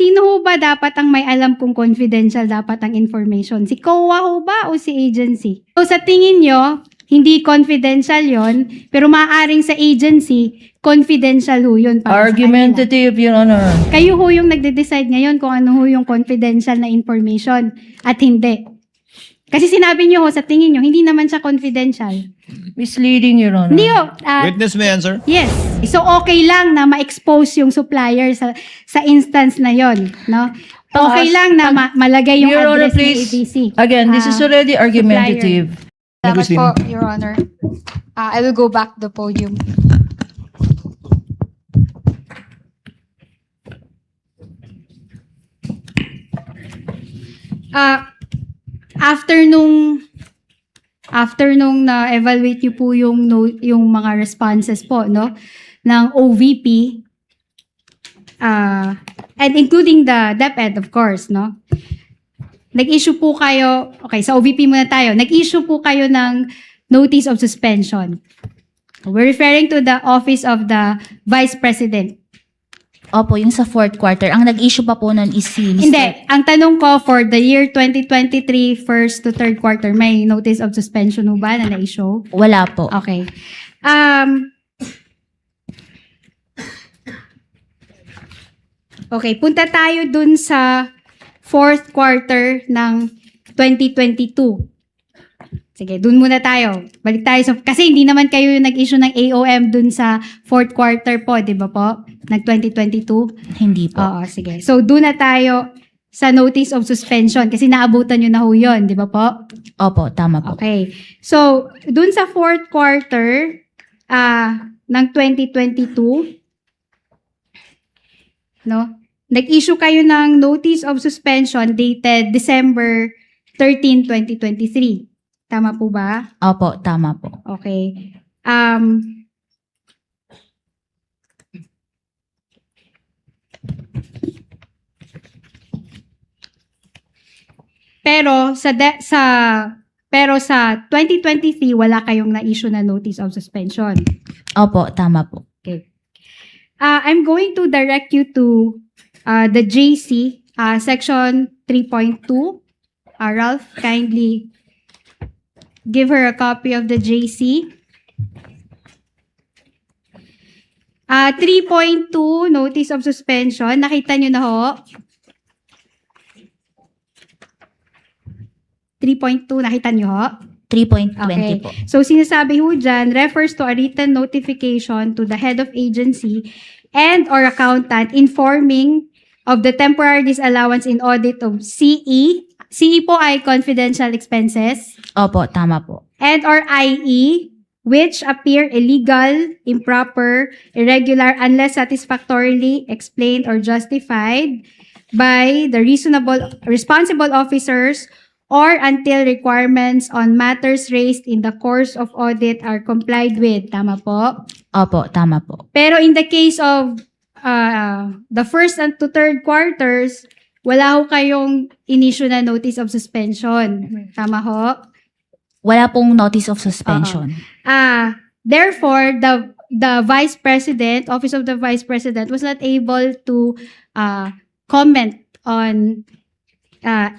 sino ho ba dapat ang may alam kung confidential dapat ang information? Si COA ho ba o si agency? So sa tingin nyo, hindi confidential yon, pero maaaring sa agency, confidential ho yun. Para Argumentative, Your Honor. kayo ho yung nagde-decide ngayon kung ano ho yung confidential na information at hindi. Kasi sinabi nyo ho, sa tingin nyo, hindi naman siya confidential. Misleading, Your Honor. Hindi ho. Witness may answer. Yes. So, okay lang na ma-expose yung supplier sa instance na yon, no? Okay lang na malagay yung Your Honor, address ng please. ABC. Again, this is already argumentative. Salamat po, Your Honor. I will go back to the podium. After nung na-evaluate niyo po yung mga responses po, no, ng OVP, and including the DepEd, of course, no, nag-issue po kayo, okay, sa OVP muna tayo, nag-issue po kayo ng notice of suspension. We're referring to the Office of the Vice President. Opo, yung sa fourth quarter. Ang nag-issue pa po nun is si Mr. Hindi. Ang tanong ko, for the year 2023, first to third quarter, may notice of suspension ho ba na na-issue? Wala po. Okay. Okay, punta tayo dun sa fourth quarter ng 2022. Sige, dun muna tayo. Balik tayo sa... Kasi hindi naman kayo yung nag-issue ng AOM dun sa fourth quarter po, di ba po? Ng 2022? Hindi po. Oo, sige. So, dun na tayo sa notice of suspension kasi naabutan nyo na ho yun, di ba po? Opo, tama po. Okay. So, dun sa fourth quarter ng 2022, no? Nag-issue kayo ng notice of suspension dated December 13, 2023. Tama po ba? Opo, tama po. Okay. Pero sa 2023 wala kayong na-issue na notice of suspension. Opo, tama po. Okay. I'm going to direct you to the JC section 3.2. Ralph, kindly give her a copy of the JC. 3.2 notice of suspension. Nakita nyo na ho? 3.2, nakita nyo ho? 3.20 Okay. po. So, sinasabi ho dyan, refers to a written notification to the head of agency and or accountant informing of the temporary disallowance in audit of CE. CE po ay confidential expenses. Opo, tama po. And or IE, which appear illegal, improper, irregular, unless satisfactorily explained or justified by the responsible officers or until requirements on matters raised in the course of audit are complied with. Tama po? Opo, tama po. Pero in the case of the first and to third quarters, wala ho kayong in-issue na notice of suspension. Tama ho? Wala pong notice of suspension. Therefore, the Vice President, Office of the Vice President, was not able to comment on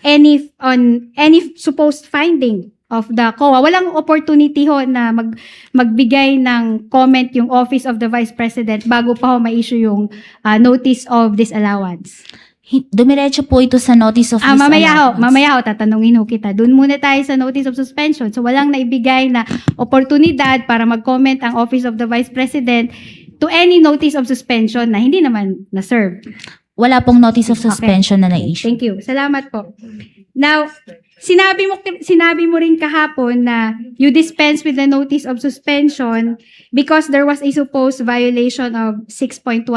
any supposed finding of the COA. Walang opportunity ho na magbigay ng comment yung Office of the Vice President bago pa ho ma-issue yung notice of disallowance. Dumiretso po ito sa notice of disallowance. Mamaya ho, tatanungin ho kita. Doon muna tayo sa notice of suspension. So, walang naibigay na oportunidad para mag-comment ang Office of the Vice President to any notice of suspension na hindi naman na-serve. Wala pong notice of suspension na na-issue. Thank you. Salamat po. Now, sinabi mo rin kahapon na you dispense with the notice of suspension because there was a supposed violation of 6.1.1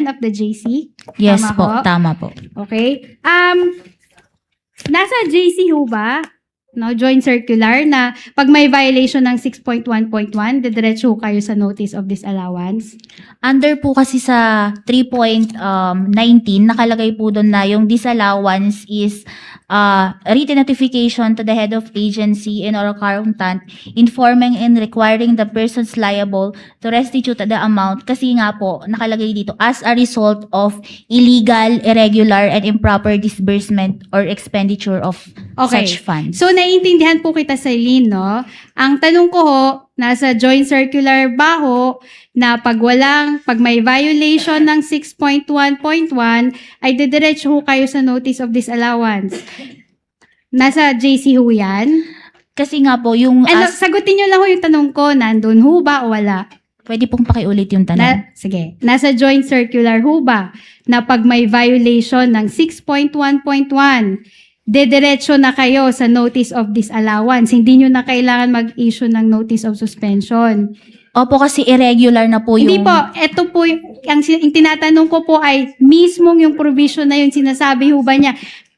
of the JC. Yes Tama po, ho? tama po. Okay. Nasa JC ho ba no, joint circular na pag may violation ng 6.1.1, didiretso kayo sa notice of disallowance? Under po kasi sa 3.19, nakalagay po doon na yung disallowance is written notification to the head of agency and or accountant informing and requiring the persons liable to restitute the amount kasi nga po nakalagay dito as a result of illegal, irregular, and improper disbursement or expenditure of Okay. such funds. So, naiintindihan po kita, Celine, no? Ang tanong ko ho, nasa joint circular ba ho, na pag may violation ng 6.1.1, ay didiretso ho kayo sa notice of disallowance. Nasa JC ho yan? Kasi nga po, yung Sagutin nyo lang ho yung tanong ko, nandun ho ba o wala? pwede pong pakiulit yung tanong. Sige. Nasa joint circular ho ba na pag may violation ng 6.1.1, dediretso na kayo sa notice of disallowance. Hindi nyo na kailangan mag-issue ng notice of suspension. Opo, kasi irregular na po yung... Hindi po. Ito po, yung tinatanong ko po ay mismong yung provision na yun, sinasabi ho ba niya,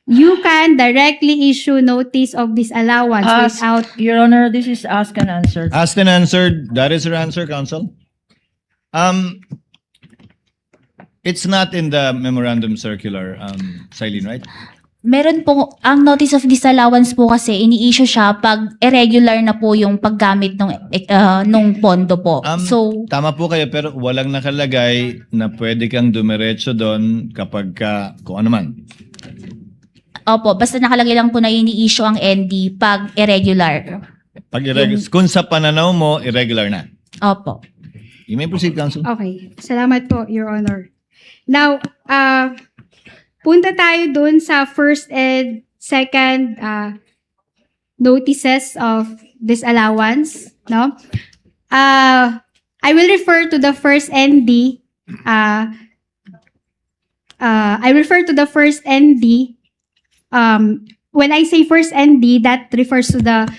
you can directly issue notice of disallowance without... Your Honor, this is asked and answered. Asked and answered. That is your answer, counsel. It's not in the memorandum circular, Silene, right? Meron po, ang notice of disallowance po kasi ini-issue siya pag irregular na po yung paggamit nung pondo po. So, Tama po kayo, pero walang nakalagay na pwede kang dumiretso doon kapag kung ano man. opo, basta nakalagay lang po na ini-issue ang ND pag irregular. Pag kung sa pananaw mo, irregular na. Opo. You may proceed, counsel. Okay. Salamat po, Your Honor. Now, punta tayo dun sa first and second notices of disallowance, no? I will refer to the first ND. I refer to the first ND. When I say first ND, that refers to the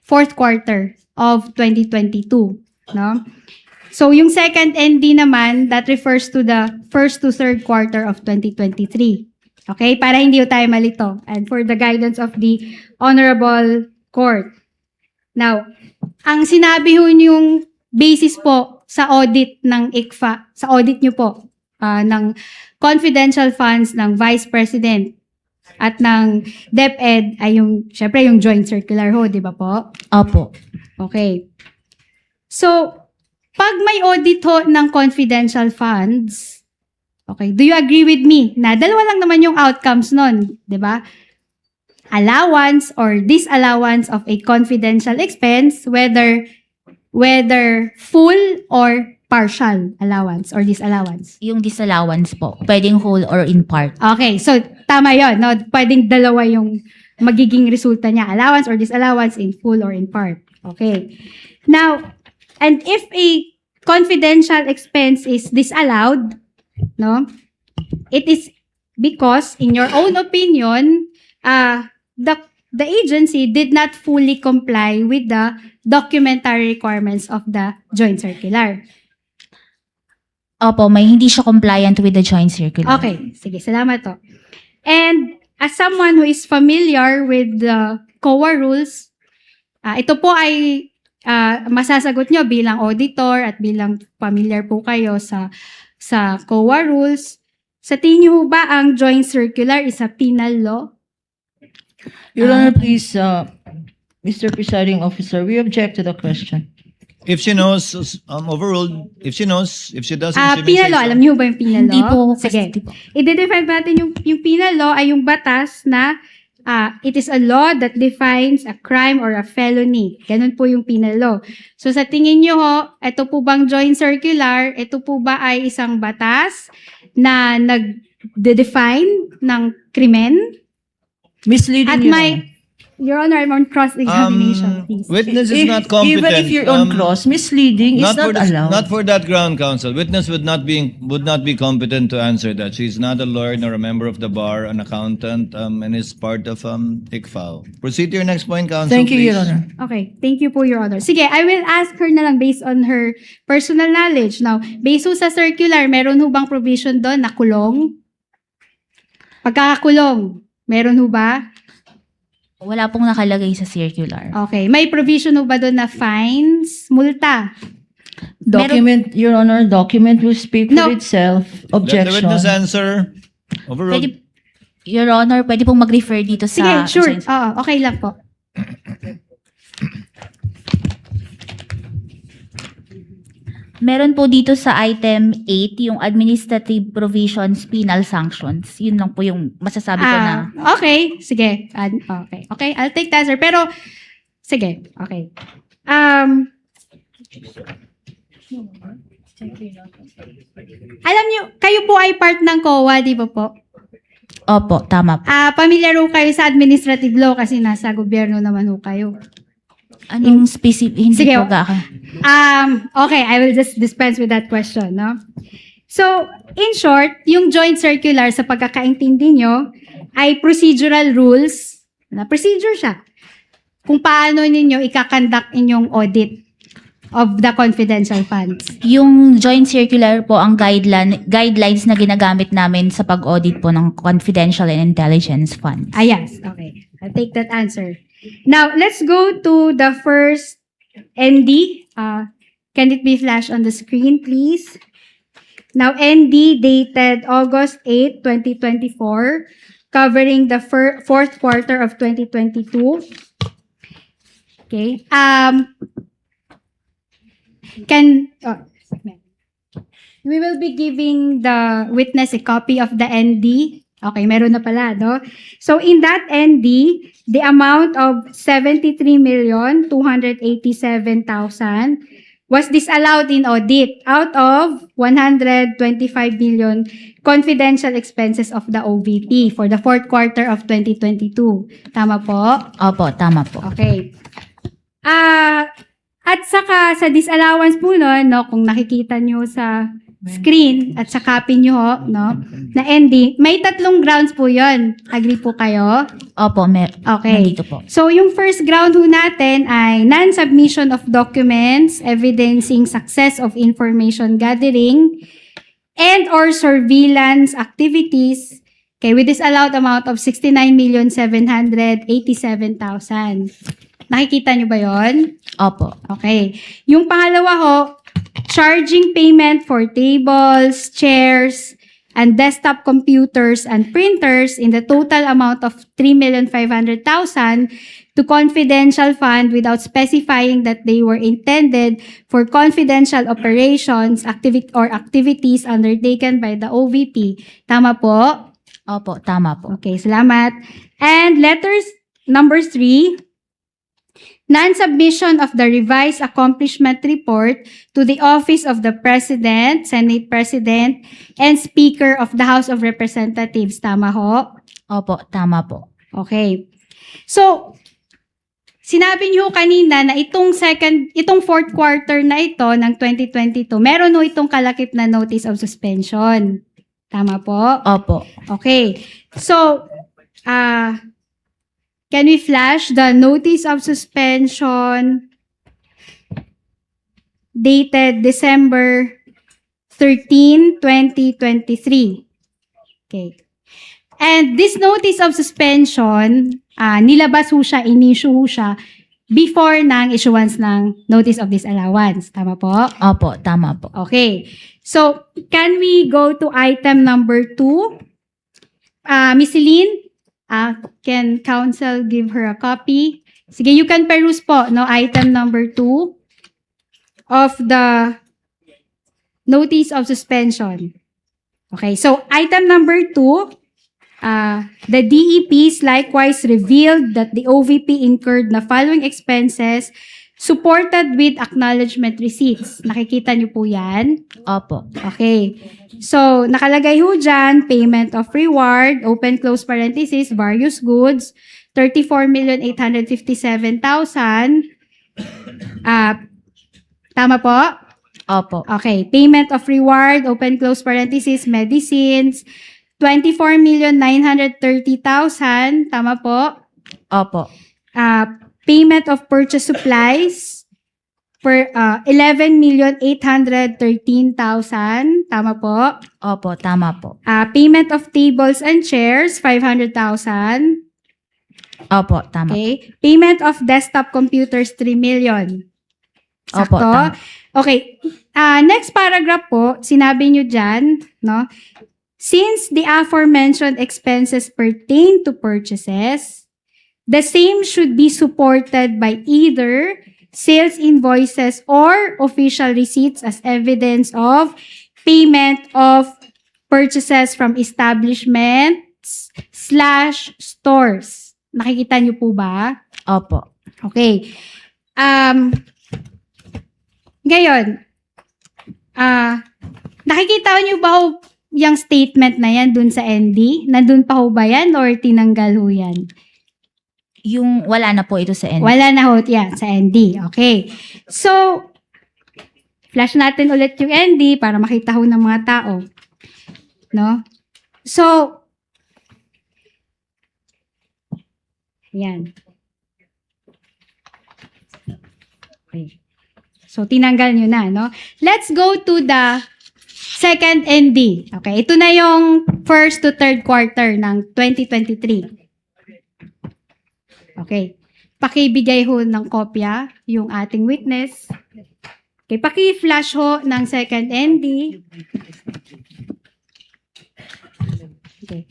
fourth quarter of 2022, no? So, yung second ND naman, that refers to the first to third quarter of 2023. Okay? Para hindi tayo malito. And for the guidance of the Honorable Court. Now, ang sinabi ho yung basis po sa audit ng ICFA, sa audit nyo po, ng confidential funds ng Vice President at ng DepEd ay yung, syempre yung joint circular ho, di ba po? Opo. Okay. So, pag may audit ho ng confidential funds, okay, do you agree with me na dalawa lang naman yung outcomes nun, di ba? Allowance or disallowance of a confidential expense, whether full or partial allowance or disallowance. Yung disallowance po, pwedeng whole or in part. Okay, so tama yon, no? Pwedeng dalawa yung magiging resulta niya, allowance or disallowance in full or in part. Okay. Now, and if a confidential expense is disallowed, no, it is because, in your own opinion, the agency did not fully comply with the documentary requirements of the joint circular. Opo, may hindi siya compliant with the joint circular. Okay, sige, salamat to. And as someone who is familiar with the COA rules, ito po ay masasagot nyo bilang auditor at bilang familiar po kayo sa COA rules. Sa tingin nyo ba ang joint circular is a penal law? Your Honor, please, Mr. Presiding Officer, we object to the question. If she knows, overruled. If she knows, if she doesn't, she may Penal say law, so. alam nyo ba yung penal law? Hindi po. Sige. Hindi po. I-define natin yung penal law ay yung batas na it is a law that defines a crime or a felony. Ganun po yung penal law. So sa tingin nyo ho, ito po bang joint circular, ito po ba ay isang batas na nag-define ng krimen? Misleading, At Your may, Honor. Your Honor, I'm on cross-examination, please. Witness is not competent. Even if you're on cross, misleading is not allowed. Not for that ground, counsel. Witness would not be competent to answer that. She's not a lawyer nor a member of the bar, an accountant, and is part of ICFAO. Proceed to your next point, counsel. Thank you, please. Your Honor. Okay, thank you po, Your Honor. Sige, I will ask her na lang based on her personal knowledge. Now, based ho sa circular, meron ho bang provision doon na kulong? Pagkakakulong, meron ho ba? Wala pong nakalagay sa circular. Okay. May provision ho ba doon na fines, multa? Document, Your Honor, document will speak No. for itself. Let the Objection. witness answer. Overruled. Pwede, Your Honor, pwede pong mag-refer dito sa... Sige, sure. Oo, okay lang po. Meron po dito sa item 8, yung administrative provisions, penal sanctions. Yun lang po yung masasabi ko na. Okay, sige. Okay. Okay, I'll take that, sir. Pero, sige. Okay. Alam niyo, kayo po ay part ng COA, di ba po? Opo, tama po. Pamilyar ho kayo sa administrative law kasi nasa gobyerno naman ho kayo. Anong specific? Hindi Sige, po ga. Okay, I will just dispense with that question, no? So, in short, yung joint circular sa pagkakaintindi nyo ay procedural rules, na procedure siya, kung paano ninyo ikakandak inyong audit of the confidential funds. Yung joint circular po ang guidelines na ginagamit namin sa pag-audit po ng confidential and intelligence funds. Yes, okay. I'll take that answer. Now, let's go to the first ND. Can it be flashed on the screen, please? Now, ND dated August 8, 2024, covering the fourth quarter of 2022. Okay. We will be giving the witness a copy of the ND. Okay, meron na pala, no? So, in that ND, the amount of 73,287,000 was disallowed in audit out of 125 million confidential expenses of the OVP for the fourth quarter of 2022. Tama po? Opo, tama po. Okay. At saka sa disallowance po nun, no, kung nakikita nyo sa screen at sa copy nyo, ho, no, na ND, may 3 grounds po yon. Agree po kayo? Opo, Okay. nandito po. So, yung first ground ho natin ay non-submission of documents evidencing success of information gathering and or surveillance activities with disallowed amount of 69,787,000. Nakikita nyo ba yon? Opo. Okay. Yung pangalawa ho, charging payment for tables, chairs, and desktop computers and printers in the total amount of 3,500,000 to confidential fund without specifying that they were intended for confidential operations, activities undertaken by the OVP. Tama po? Opo, tama po. Okay, salamat. And letters number 3, non-submission of the revised accomplishment report to the Office of the President, Senate President, and Speaker of the House of Representatives. Tama ho? Opo, tama po. Okay. So, sinabi niyo kanina na itong fourth quarter na ito ng 2022, meron ho itong kalakip na notice of suspension. Tama po? Opo. Okay. So, can we flash the notice of suspension dated December 13, 2023? Okay. And this notice of suspension, nilabas ho siya, in-issue ho siya before ng issuance ng notice of disallowance. Tama po? Opo, tama po. Okay. So, can we go to item number 2? Miss Celine? Can counsel give her a copy? Sige, you can peruse po, no, item number 2 of the notice of suspension. Okay, so item number 2, the DEPs likewise revealed that the OVP incurred the following expenses supported with acknowledgement receipts. Nakikita niyo po yan? Opo. Okay. So, nakalagay ho dyan, payment of reward, open close parenthesis, various goods, 34,857,000. Tama po? Opo. Okay. Payment of reward, open close parenthesis, medicines, 24,930,000. Tama po? Opo. Payment of purchase supplies for 11,813,000. Tama po? Opo, tama po. Payment of tables and chairs, 500,000. Opo, tama. Okay? Payment of desktop computers, 3 million. Opo, Sakto? tama. Okay. Next paragraph po, sinabi nyo dyan, no? Since the aforementioned expenses pertain to purchases, the same should be supported by either sales invoices or official receipts as evidence of payment of purchases from establishments/stores. Nakikita niyo po ba? Opo. Okay. Ngayon, nakikita niyo ba ho yung statement na yan dun sa ND? Nandun pa ho ba yan or tinanggal ho yan? Yung wala na po ito sa end. Wala na ho yan sa ND. Okay. So, flash natin ulit yung ND para makita ho ng mga tao. No? So, yan. Okay. So, tinanggal nyo na, no? Let's go to the second ND. Okay, ito na yung first to third quarter ng 2023. Okay. Pakibigay ho ng kopya yung ating witness. Okay, paki-flash ho ng second ND. Okay.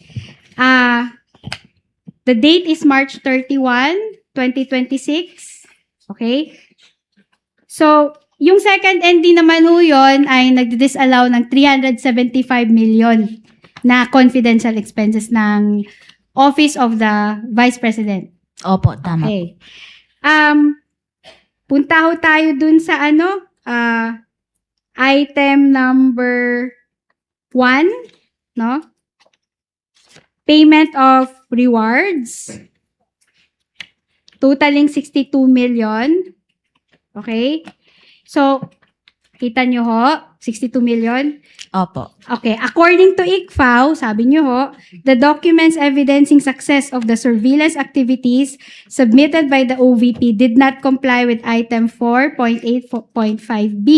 The date is March 31, 2026. Okay? So, yung second ND naman ho yun ay nagdi-disallow ng 375 million na confidential expenses ng Office of the Vice President. Opo, tama. Okay. Punta ho tayo dun sa item number 1, no? Payment of rewards. Totaling 62 million. Okay? So, kita nyo ho, 62 million. Opo. Okay, according to ICFAO, sabi nyo ho, the documents evidencing success of the surveillance activities submitted by the OVP did not comply with item 4.8.5b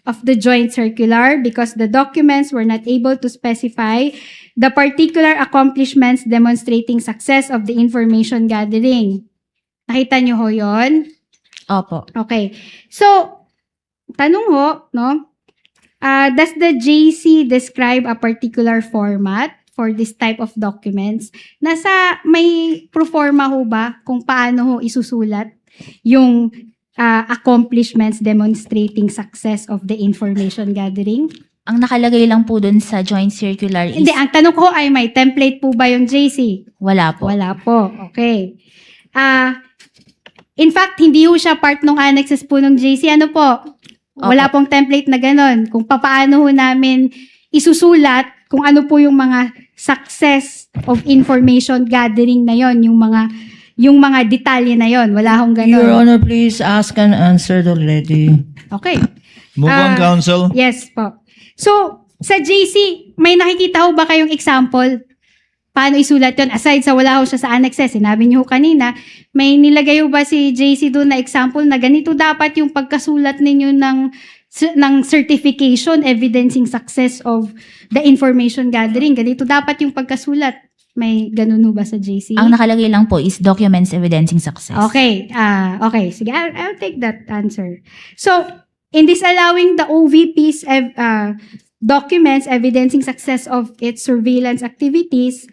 of the joint circular because the documents were not able to specify the particular accomplishments demonstrating success of the information gathering. Nakita nyo ho yon? Opo. Okay. So, tanong ho, no? Does the JC describe a particular format for this type of documents? May proforma ho ba kung paano ho isusulat yung accomplishments demonstrating success of the information gathering? Ang nakalagay lang po dun sa joint circular is Hindi, ang tanong ko ay may template po ba yung JC? wala po. Wala po. Okay. In fact, hindi ho siya part ng annexes po ng JC. Ano po? Wala pong template na ganon. Kung paano ho namin isusulat kung ano po yung mga success of information gathering na yon, yung mga detalye na yon. Wala hong ganon. Your Honor, please ask and answer already. Okay. Move on, counsel. Yes po. So, sa JC, may nakikita ho ba kayong example? Paano isulat yon? Aside sa wala ho siya sa annexes, sinabi niyo ho kanina, may nilagay ho ba si JC doon na example na ganito dapat yung pagkasulat ninyo ng certification evidencing success of the information gathering. Ganito dapat yung pagkasulat. May ganun ho ba sa JC? Ang nakalagay lang po is documents evidencing success. Okay. Okay. Sige, I'll take that answer. So, in disallowing the OVP's documents evidencing success of its surveillance activities,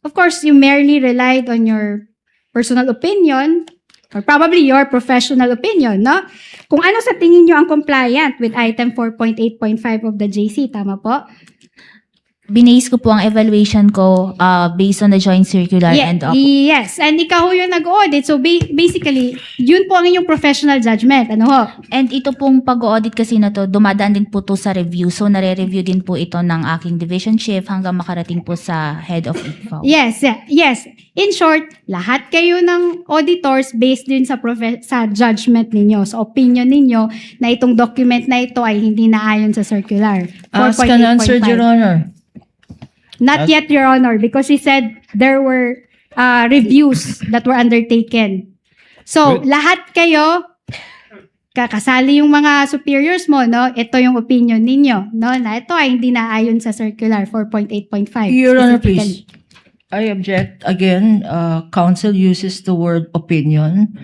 of course, you merely relied on your personal opinion or probably your professional opinion, no? Kung ano sa tingin nyo ang compliant with item 4.8.5 of the JC, tama po? Binase ko po ang evaluation ko based on the joint circular and Yes, and ikaw ho yung nag-audit. So, basically, yun po ang inyong professional judgment. Ano ho? And ito pong pag-audit kasi na to, dumadaan din po to sa review. So, nare-review din po ito ng aking division chief hanggang makarating po sa head of ICFAO. Yes. In short, lahat kayo ng auditors based din sa judgment ninyo, sa opinion ninyo na itong document na ito ay hindi naayon sa circular. Ask and answer, 4.8.5. Your Honor. Not yet, Your Honor, because he said there were reviews that were undertaken. So, lahat kayo, kakasali yung mga superiors mo, no? Ito yung opinion ninyo, no? Na ito ay hindi naayon sa circular 4.8.5. Your Honor, specifically. please. I object again. Counsel uses the word opinion,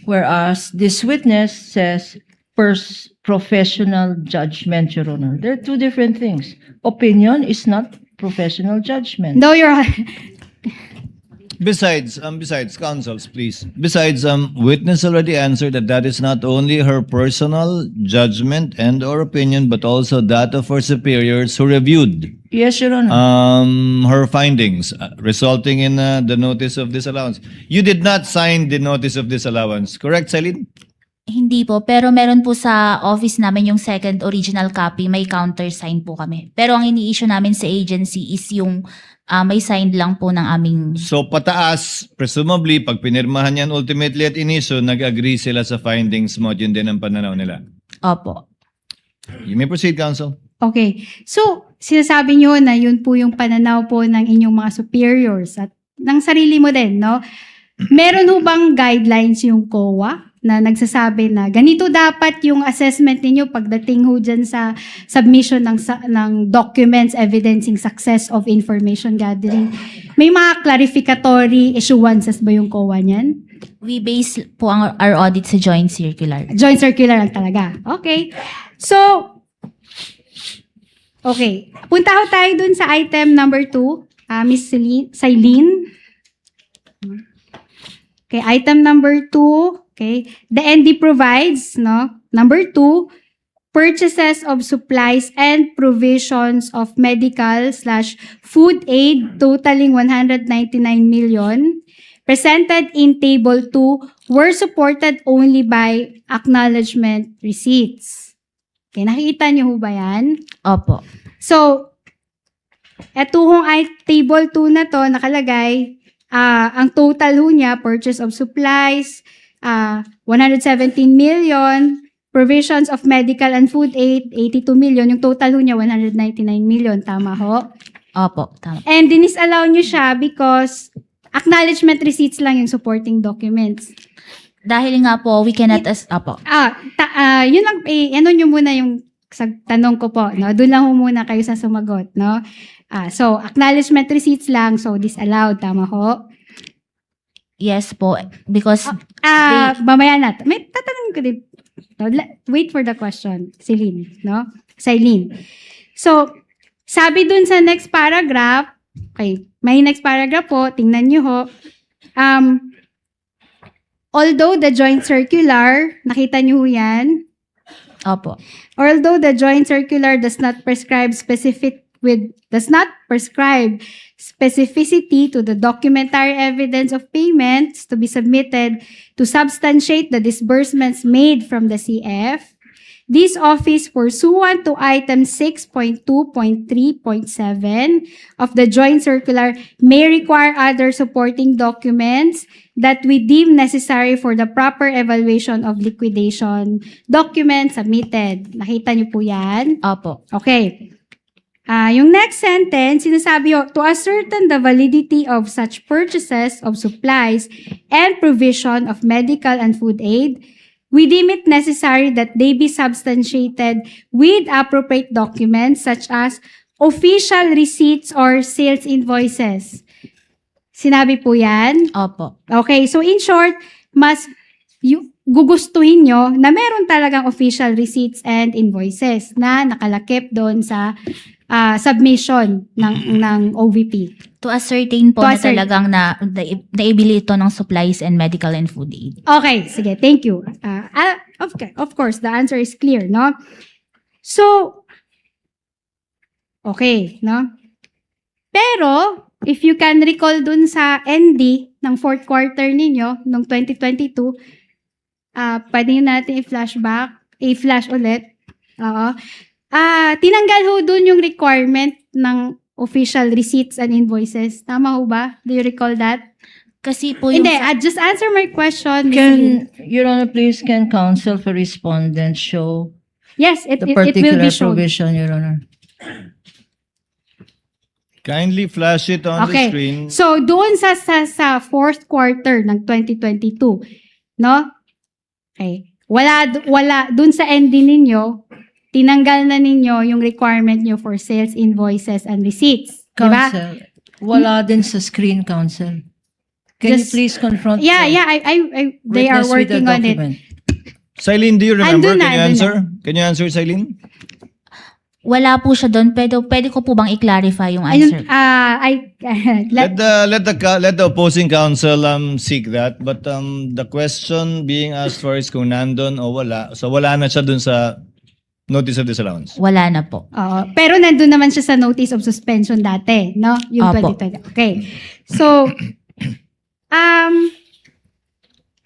whereas this witness says professional judgment, Your Honor. They're two different things. Opinion is not professional judgment. No, Your Honor. Besides, counsels, please. Besides, witness already answered that is not only her personal judgment and or opinion, but also that of her superiors who reviewed Yes, Your Honor. her findings, resulting in the notice of disallowance. You did not sign the notice of disallowance, correct, Celine? Hindi po, pero meron po sa office namin yung second original copy, may countersign po kami. Pero ang ini-issue namin sa agency is yung may signed lang po ng aming... So pataas, presumably, pag pinirmahan yan ultimately at iniso, nag-agree sila sa findings mo at yun din ang pananaw nila. Opo. You may proceed, counsel. Okay. So, sinasabi nyo na yun po yung pananaw po ng inyong mga superiors at ng sarili mo din, no? Meron ho bang guidelines yung COA na nagsasabi na ganito dapat yung assessment ninyo pagdating ho dyan sa submission ng documents evidencing success of information gathering? May mga clarificatory issuances ba yung COA niyan? We base po our audit sa joint circular. Joint circular lang talaga. Okay. So, okay. Punta ho tayo dun sa item number 2. Miss Cylene. Okay, item number 2. Okay. The ND provides, no? Number 2, purchases of supplies and provisions of medical/food aid totaling 199 million presented in Table 2 were supported only by acknowledgement receipts. Okay, nakikita niyo ho ba yan? Opo. So, eto hong Table 2 na to, nakalagay, ang total ho niya, purchase of supplies, 117 million, provisions of medical and food aid, 82 million, yung total ho niya, 199 million, tama ho? Opo, tama. And dinisallow niyo siya because acknowledgement receipts lang yung supporting documents. Dahil nga po, we cannot Opo. Yun lang, ano nyo muna yung sa tanong ko po, no? Doon lang ho muna kayo sa sumagot, no? So, acknowledgement receipts lang, so disallowed, tama ho? Yes po, because Mamaya na. May tatanungin ko din. No, wait for the question, Celine, no? Cylene. So, sabi dun sa next paragraph, okay, may next paragraph po, tingnan nyo ho. Although the joint circular, nakita nyo ho yan? Opo. Although the joint circular does not prescribe specificity to the documentary evidence of payments to be submitted to substantiate the disbursements made from the CF, this office pursuant to item 6.2.3.7 of the joint circular may require other supporting documents that we deem necessary for the proper evaluation of liquidation documents submitted. Nakita niyo po yan? Opo. Okay. Yung next sentence, sinasabi ho, to ascertain the validity of such purchases of supplies and provision of medical and food aid, we deem it necessary that they be substantiated with appropriate documents such as official receipts or sales invoices. Sinabi po yan? Opo. Okay, so in short, mas gugustuhin nyo na meron talagang official receipts and invoices na nakalakip doon sa submission ng OVP. To ascertain po To na talagang naibili ito ng supplies and medical and food aid. Okay, sige, thank you. Of course, the answer is clear, no? So, okay, no? Pero, if you can recall dun sa ND ng fourth quarter ninyo, noong 2022, pwede natin i-flash ulit. Tinanggal ho dun yung requirement ng official receipts and invoices. Tama ho ba? Do you recall that? Kasi po yung... Hindi, just answer my question. Ms. Can, Lynn. Your Honor, please, can counsel for respondent show Yes, it the will particular be shown. provision, Your Honor? Kindly flash it on the screen. So, doon sa fourth quarter ng 2022, no? Okay. Wala, doon sa ending ninyo, tinanggal na ninyo yung requirement nyo for sales invoices and receipts. Diba? Counsel, Wala din sa screen, Counsel. Can you Just- please confront Yeah, the yeah, they are witness with the working on it. document? Silene, do you remember? Andun na, Can you andun answer? Can you answer, Silene? Wala po siya doon, pero pwede ko po bang i-clarify yung answer? Ayun, Let the opposing counsel seek that, but the question being asked for is kung nandun o wala. So wala na siya dun sa notice of disallowance. Wala na po. oo. Pero nandun naman siya sa notice of suspension dati, no? Yung Opo. 2020. Okay. So,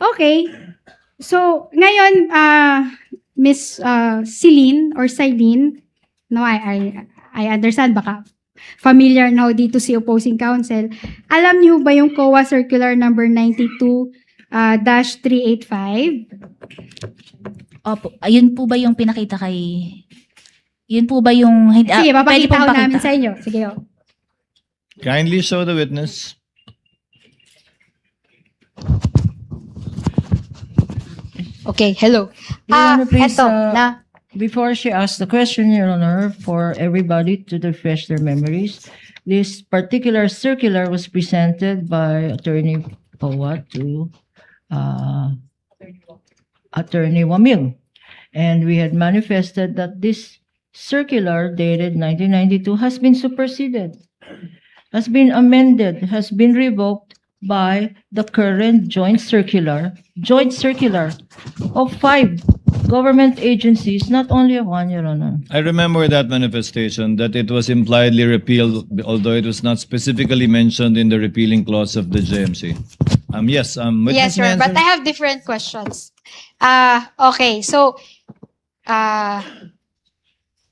okay. So, ngayon, Miss Celine or Silene, no, I understand, baka familiar now dito si opposing counsel. Alam niyo ba yung COA Circular number 92-385? Opo. Ayun po ba yung pinakita kay... Yun po ba yung... Sige, pwede papakita pong ko namin pakita. sa inyo. Sige, oh. Kindly show the witness. Okay, hello. Your Honor, please, Eto, na. before she asks the question, Your Honor, for everybody to refresh their memories, this particular circular was presented by Attorney Powa to Attorney Wamil. And we had manifested that this circular dated 1992 has been superseded, has been amended, has been revoked by the current joint circular of 5 government agencies, not only of one, Your Honor. I remember that manifestation, that it was impliedly repealed, although it was not specifically mentioned in the repealing clause of the JMC. Yes, witness Yes, sir. may But answer. I have different questions. Okay, so,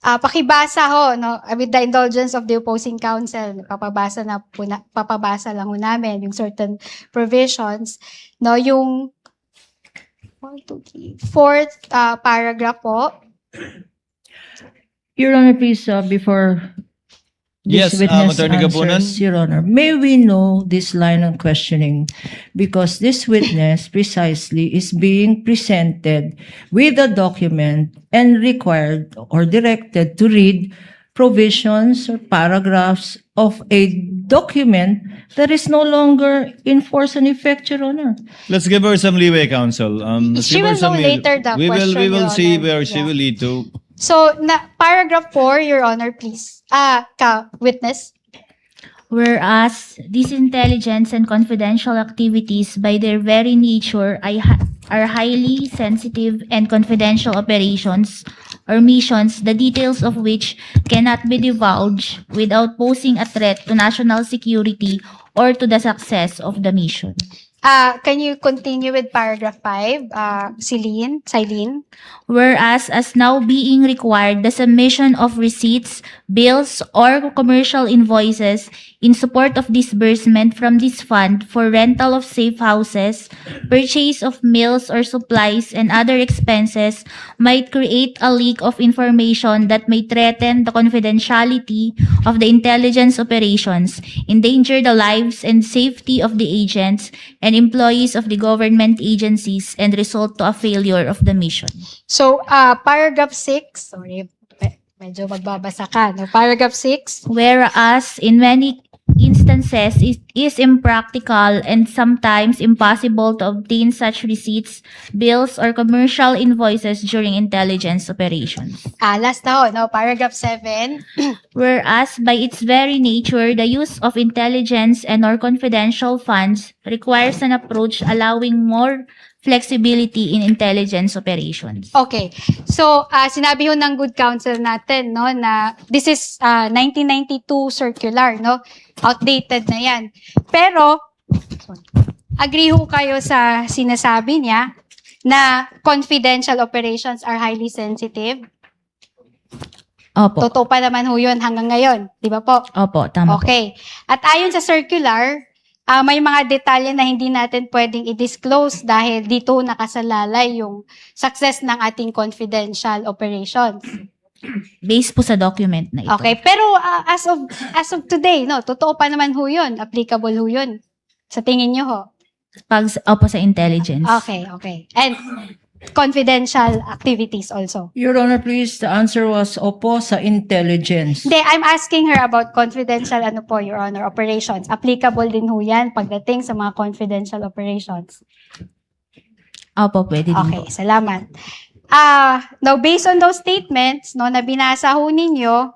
pakibasa ho, no, with the indulgence of the opposing counsel, papabasa lang ho namin yung certain provisions, no, yung 4th paragraph po. Your Honor, please, before Yes, this witness Attorney Gapunan. answers, Your Honor, may we know this line of questioning? Because this witness precisely is being presented with a document and required or directed to read provisions or paragraphs of a document that is no longer in force and effect, Your Honor. Let's give her some leeway, counsel. Let's She give her will know some later the we will question, Your see Honor. where she Yeah. will lead to. So, paragraph 4, Your Honor, please. Witness. Whereas these intelligence and confidential activities by their very nature are highly sensitive and confidential operations or missions, the details of which cannot be divulged without posing a threat to national security or to the success of the mission. Can you continue with paragraph 5, Silene? Whereas, as now being required, the submission of receipts, bills, or commercial invoices in support of disbursement from this fund for rental of safe houses, purchase of meals or supplies, and other expenses might create a leak of information that may threaten the confidentiality of the intelligence operations, endanger the lives and safety of the agents and employees of the government agencies, and result to a failure of the mission. So, paragraph 6, sorry, medyo magbabasa ka, no? Paragraph 6, Whereas in many instances it is impractical and sometimes impossible to obtain such receipts, bills, or commercial invoices during intelligence operations. last na ho, no? Paragraph 7, Whereas by its very nature, the use of intelligence and or confidential funds requires an approach allowing more flexibility in intelligence operations. Okay. So, sinabi ho ng good counsel natin, no, na this is 1992 circular, no? Outdated na yan. Pero, agree ho kayo sa sinasabi niya na confidential operations are highly sensitive. Opo. Totoo pa naman ho yun hanggang ngayon. Di ba po? Opo, tama po. Okay. At ayon sa circular, may mga detalye na hindi natin pwedeng i-disclose dahil dito nakasalalay yung success ng ating confidential operations. Based po sa document na ito. Okay, pero as of today, no, totoo pa naman ho yun, applicable ho yun. Sa tingin nyo ho. Opo, sa intelligence. Okay. And confidential activities also. Your Honor, please, the answer was opo sa intelligence. Hindi, I'm asking her about confidential, Your Honor, operations. Applicable din ho yan pagdating sa mga confidential operations. Opo, pwede din Okay, po. salamat. Now, based on those statements, no, na binasa ho ninyo,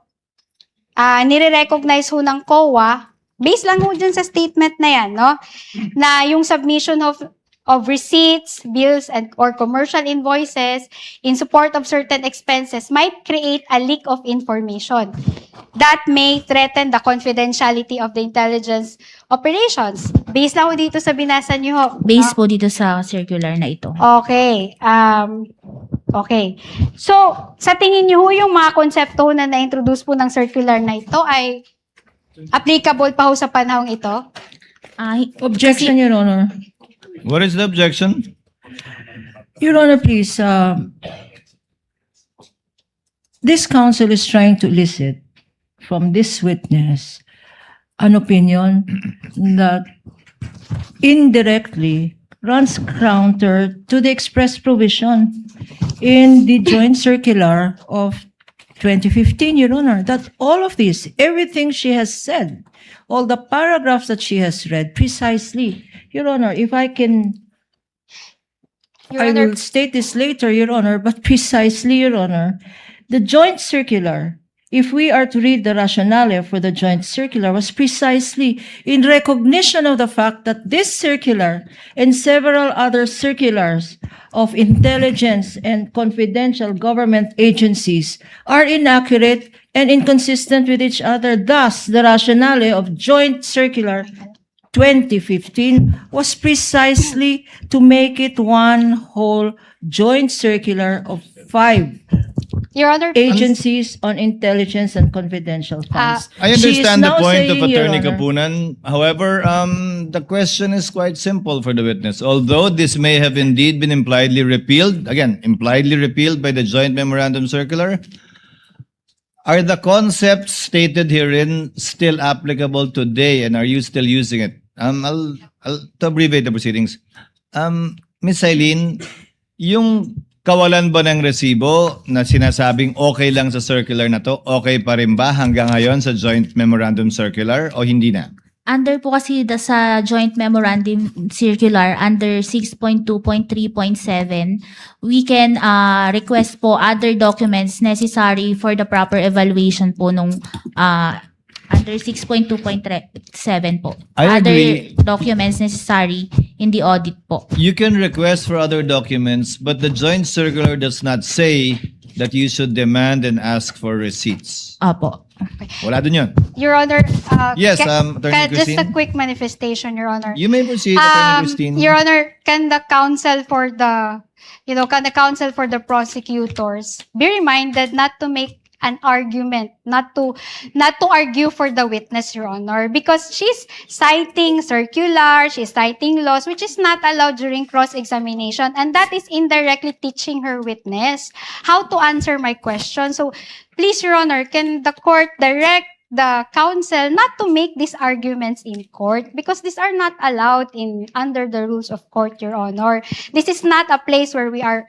nire-recognize ho ng COA, based lang ho dyan sa statement na yan, no, na yung submission of receipts, bills, or commercial invoices in support of certain expenses might create a leak of information that may threaten the confidentiality of the intelligence operations. Based lang ho dito sa binasa nyo ho. Based po dito sa circular na ito. Okay. Okay. So, sa tingin niyo ho, yung mga konsepto na na-introduce po ng circular na ito ay applicable pa ho sa panahong ito? Objection, Your Honor. What is the objection? Your Honor, please, this counsel is trying to elicit from this witness an opinion that indirectly runs counter to the express provision in the joint circular of 2015, Your Honor, that all of this, everything she has said, all the paragraphs that she has read precisely, Your Honor, if I can, Your I Honor, will state this later, Your Honor, but precisely, Your Honor, the joint circular, if we are to read the rationale for the joint circular, was precisely in recognition of the fact that this circular and several other circulars of intelligence and confidential government agencies are inaccurate and inconsistent with each other. Thus, the rationale of joint circular 2015 was precisely to make it one whole joint circular of 5 Your Honor, agencies on intelligence and confidential funds. I She is understand the now point of saying, Your Attorney Honor, Kapunan. However, the question is quite simple for the witness. Although this may have indeed been impliedly repealed, again, impliedly repealed by the joint memorandum circular, are the concepts stated herein still applicable today, and are you still using it? I'll to abbreviate the proceedings. Ms. Eileen, yung kawalan ba ng resibo na sinasabing okay lang sa circular na to, okay pa rin ba hanggang ngayon sa joint memorandum circular o hindi na? Under po kasi sa joint memorandum circular, under 6.2.3.7, we can request po other documents necessary for the proper evaluation po nung under 6.2.7 po. I Other agree. documents necessary in the audit po. You can request for other documents, but the joint circular does not say that you should demand and ask for receipts. Opo. Wala dun yun. Your Honor, Yes, Attorney just a Christine. quick manifestation, Your Honor. You may proceed, Attorney Christine. Your Honor, can the counsel for the prosecutors be reminded not to make an argument, not to argue for the witness, Your Honor, because she's citing circular, she's citing laws, which is not allowed during cross-examination, and that is indirectly teaching her witness how to answer my question. So, please, Your Honor, can the court direct the counsel not to make these arguments in court, because these are not allowed under the rules of court, Your Honor. This is not a place where we are,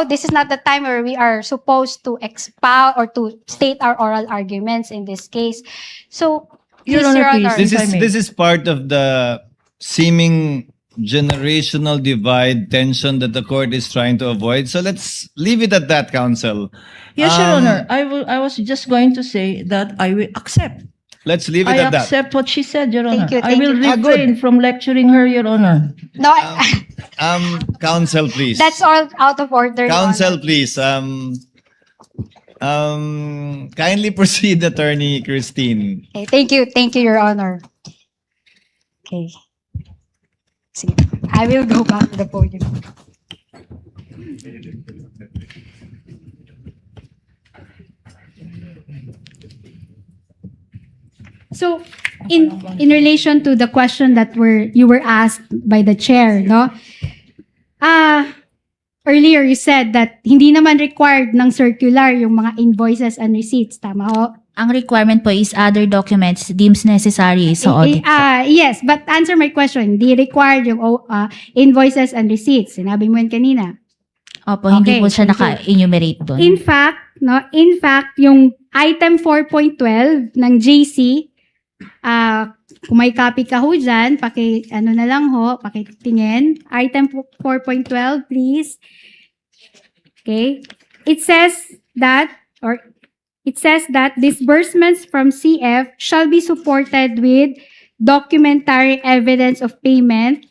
this is not the time where we are supposed to expound or to state our oral arguments in this case. So, Your please, Honor, Your please. Honor. This If I is may. this is part of the seeming generational divide tension that the court is trying to avoid. So let's leave it at that, counsel. Yes, Your Um, Honor. I was just going to say that I will accept. Let's leave it I at that. accept what she said, Your Honor. Thank you, I will thank you. refrain from lecturing her, Your Honor. No, Counsel, please. that's all out of order, Your Counsel, Honor. please. Kindly proceed, Attorney Christine. Okay, thank you, Your Honor. Okay. Sige, I will go back to the podium. So, in relation to the question that you were asked by the chair, no? Earlier you said that hindi naman required ng circular yung mga invoices and receipts, tama ho? Ang requirement po is other documents deemed necessary sa audit. Yes, but answer my question. Hindi required yung invoices and receipts. Sinabi mo yun kanina. Opo, hindi Okay, po siya thank you. naka-enumerate doon. In fact, yung item 4.12 ng JC, kung may copy ka ho dyan, na lang ho, pakitingin. Item 4.12, please. Okay. It says that disbursements from CF shall be supported with documentary evidence of payment,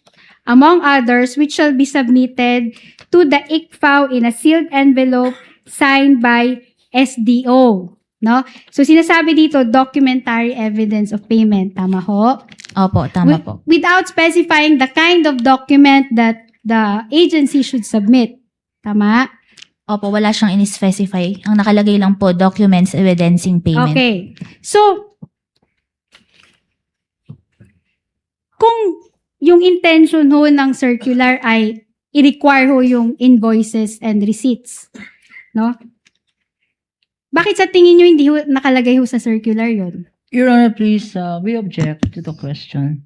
among others, which shall be submitted to the ICFAO in a sealed envelope signed by SDO. No? So, sinasabi dito, documentary evidence of payment. Tama ho? Opo, tama po. Without specifying the kind of document that the agency should submit. Tama? Opo, wala siyang in-specify. Ang nakalagay lang po, documents evidencing payment. Okay. So, kung yung intention ho ng circular ay i-require ho yung invoices and receipts, no? Bakit sa tingin nyo hindi ho nakalagay ho sa circular yon? Your Honor, please, we object to the question.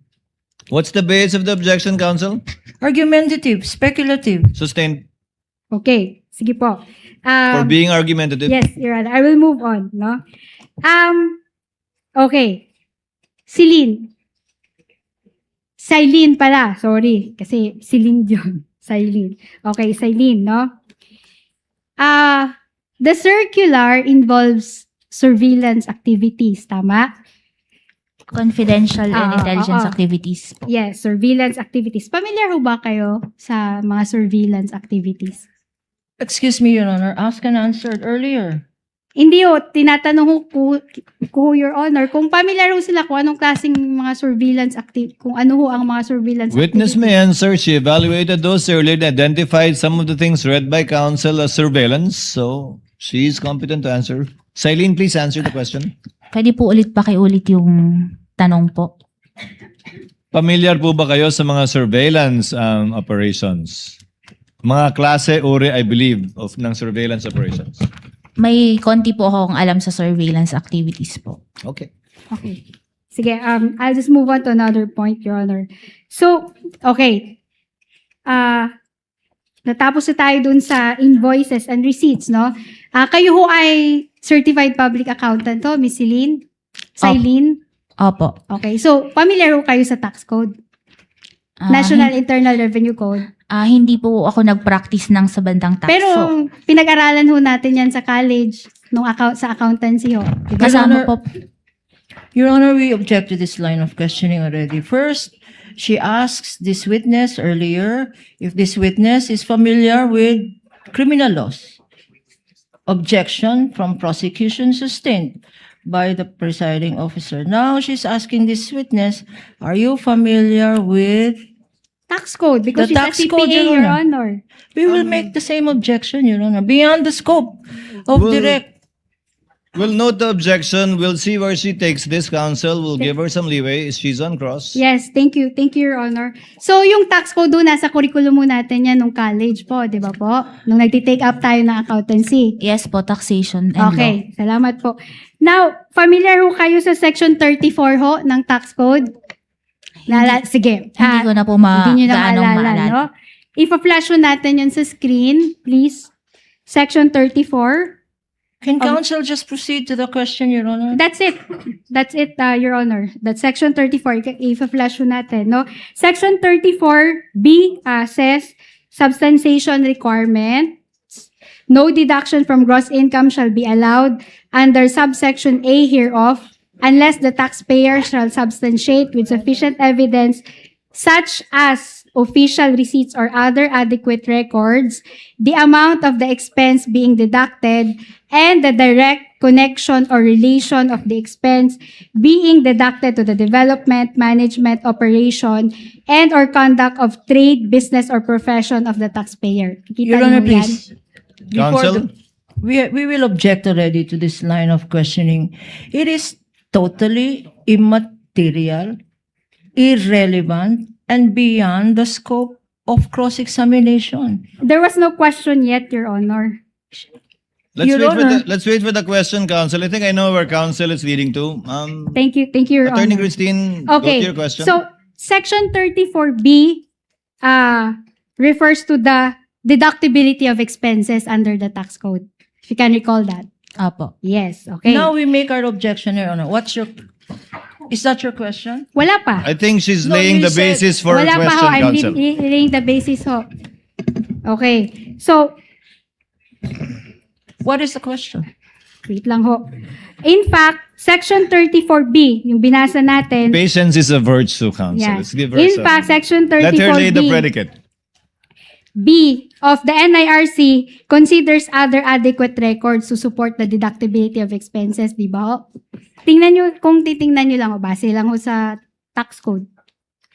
What's the base of the objection, counsel? Argumentative, speculative. Sustained. Okay. Sige po. For being argumentative. Yes, Your Honor. I will move on, no? Okay. Silene pala. Sorry. Kasi Celine yun. Silene. Okay, Silene, no? The circular involves surveillance activities. Tama? Confidential and intelligence oo. activities po. Yes, surveillance activities. Familiar ho ba kayo sa mga surveillance activities? Excuse me, Your Honor, asked and answered earlier. Hindi ho, tinatanong ko, Your Honor, kung familiar ho sila kung anong klaseng mga surveillance kung ano ho ang mga surveillance Witness may answer. She evaluated those earlier and identified some of the things read by counsel as surveillance. So, she is competent to answer. Silene, please answer the question. Pwede po pakiulit yung tanong po. Familiar po ba kayo sa mga surveillance operations? Mga klase, uri, I believe, ng surveillance operations. May konti po akong alam sa surveillance activities po. Okay. Okay. Sige, I'll just move on to another point, Your Honor. So, okay. Natapos na tayo dun sa invoices and receipts, no? Kayo ho ay certified public accountant to, Miss Celine? Silene? Opo. Okay. So, familiar ho kayo sa tax code? National Internal Revenue Code? Hindi po ako nag-practice ng sa bandang tax. Pero, So, pinag-aralan ho natin yan sa college, sa accountancy ho. Diba? kasama po. Your Honor, we object to this line of questioning already. First, she asks this witness earlier if this witness is familiar with criminal laws. Objection from prosecution sustained by the presiding officer. Now she's asking this witness, are you familiar with... Tax code, because The she's a tax CPA, code, Your Your Honor. Honor. We will make the same objection, Your Honor, beyond the scope of Well, direct. We'll note the objection. We'll see where she takes this, counsel. We'll give her some leeway. She's on cross. Yes, thank you. Thank you, Your Honor. So, yung tax code doon, nasa curriculum mo natin yan nung college po, di ba po? Nung nagtitake up tayo ng accountancy. Yes po, taxation and law. Okay, salamat po. Now, familiar ho kayo sa section 34 ho ng tax code? Sige. Hindi ko na po Hindi nyo na gaanong maalala, maalala. no? Ipa-flash ho natin yun sa screen, please. Section 34. Can counsel just proceed to the question, Your Honor? That's it. That's it, Your Honor. That's section 34. Ipa-flash ho natin, no? Section 34B says, substantiation requirement. No deduction from gross income shall be allowed under subsection A hereof unless the taxpayer shall substantiate with sufficient evidence such as official receipts or other adequate records, the amount of the expense being deducted, and the direct connection or relation of the expense being deducted to the development, management, operation, and or conduct of trade, business, or profession of the taxpayer. Kikita Your Honor, niyo yan? please. Before Counsel? we will object already to this line of questioning. It is totally immaterial, irrelevant, and beyond the scope of cross-examination. There was no question yet, Your Honor. Your Honor. Let's wait for the question, counsel. I think I know where counsel is leading to. Thank you, Your Attorney Honor. Christine, go to Okay, your question. so section 34B refers to the deductibility of expenses under the tax code. If you can recall that. Opo. Yes, okay. Now we make our objection, Your Honor. Is that your question? Wala pa. I think she's No, laying you the said- basis for a Wala pa ho. question, I'm counsel. laying the basis ho. Okay. So, What is the question? wait lang ho. In fact, Section 34B, yung binasa natin. Patience is a virtue, counsel. Yeah. Let's give her In some- fact, Section Let her lay the 34B. predicate. B of the NIRC considers other adequate records to support the deductibility of expenses, di ba ho? Tingnan nyo, kung titingnan nyo lang ho, base lang ho sa tax code.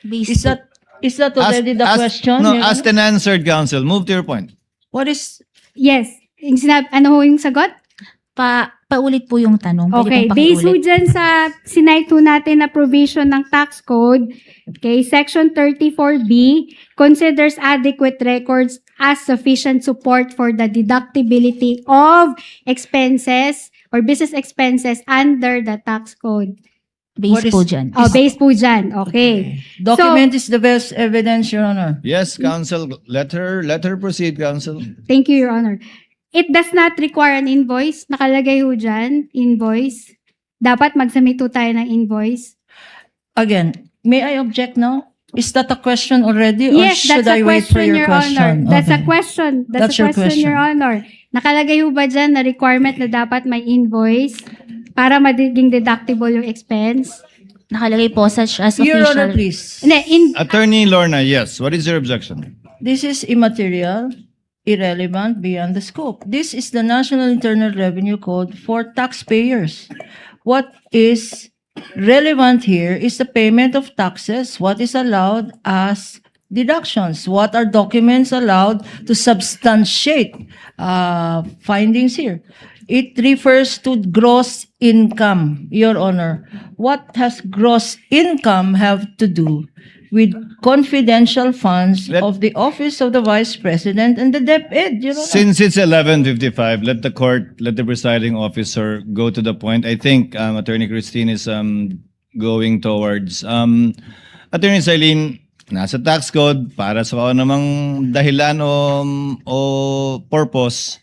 Is that already the question? No, Your asked Honor? and answered, counsel. Move to your point. What is Yes. Yung ano ho yung sagot? Paulit po yung tanong. Pwede Okay, pong based ho pakiulit. dyan sa sinay po natin na provision ng tax code, okay, Section 34B considers adequate records as sufficient support for the deductibility of expenses or business expenses under the tax code. What Base is- po dyan. Based po dyan, okay. document is the best evidence, Your Honor. Yes, counsel. Let her proceed, counsel. Thank you, Your Honor. It does not require an invoice. Nakalagay ho dyan, invoice. Dapat mag-submit ho tayo ng invoice. Again, may I object now? Is that a question already, or Yes, should that's a I wait for question, your Your question? Honor. That's a Okay. question. That's That's your a question, question. Your Honor. Nakalagay ho ba dyan na requirement na dapat may invoice para magiging deductible yung expense? Nakalagay po such as Your Honor, official. please. Hindi, Attorney Lorna, yes. What is your objection? This is immaterial, irrelevant, beyond the scope. This is the National Internal Revenue Code for taxpayers. What is relevant here is the payment of taxes, what is allowed as deductions, what are documents allowed to substantiate findings here. It refers to gross income, Your Honor. What has gross income have to do with confidential funds Let- of the Office of the Vice President and the DepEd, Your Honor? Since it's 11:55, let the presiding officer go to the point. I think Attorney Christine is going towards Attorney Celine, nasa tax code para sa kung namang dahilan o purpose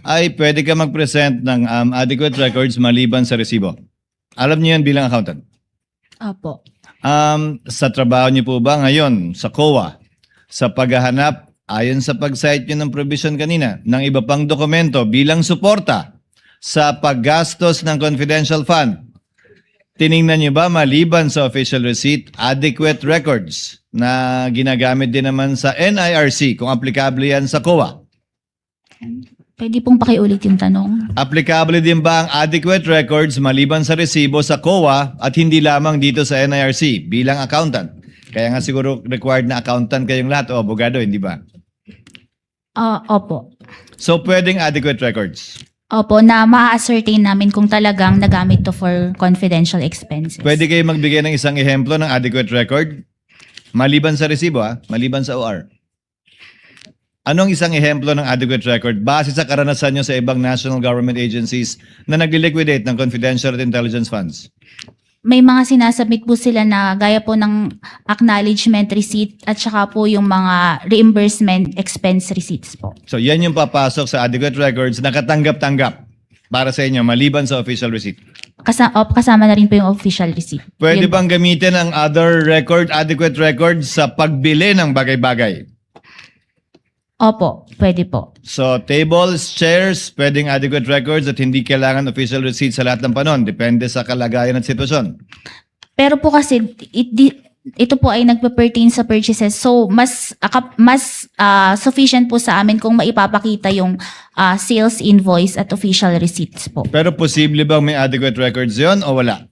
ay pwede ka mag-present ng adequate records maliban sa resibo. Alam niyo yan bilang accountant. Opo. Sa trabaho niyo po ba ngayon sa COA, sa paghahanap, ayon sa pag-cite niyo ng provision kanina, ng iba pang dokumento bilang suporta sa paggastos ng confidential fund, tiningnan niyo ba maliban sa official receipt, adequate records na ginagamit din naman sa NIRC kung aplikable yan sa COA? Pwede pong pakiulit yung tanong. Applicable din ba ang adequate records maliban sa resibo sa COA at hindi lamang dito sa NIRC bilang accountant? Kaya nga siguro required na accountant kayong lahat o abogado, hindi ba? Opo. So pwedeng adequate records. Opo, na ma-ascertain namin kung talagang nagamit to for confidential expenses. Pwede kayo magbigay ng isang ehemplo ng adequate record maliban sa resibo, maliban sa OR. Anong isang ehemplo ng adequate record base sa karanasan nyo sa ibang national government agencies na nag-liquidate ng confidential at intelligence funds? May mga sinasubmit po sila na gaya po ng acknowledgement receipt at saka po yung mga reimbursement expense receipts po. So yan yung papasok sa adequate records na katanggap-tanggap para sa inyo maliban sa official receipt. Kasama na rin po yung official receipt. Pwede Yun po. bang gamitin ang other record, adequate record sa pagbili ng bagay-bagay? Opo, pwede po. So tables, chairs, pwedeng adequate records at hindi kailangan official receipt sa lahat ng panon. Depende sa kalagayan at sitwasyon. Pero po kasi ito po ay nagpe-pertain sa purchases. So mas sufficient po sa amin kung maipapakita yung sales invoice at official receipts po. Pero posible bang may adequate records yon o wala?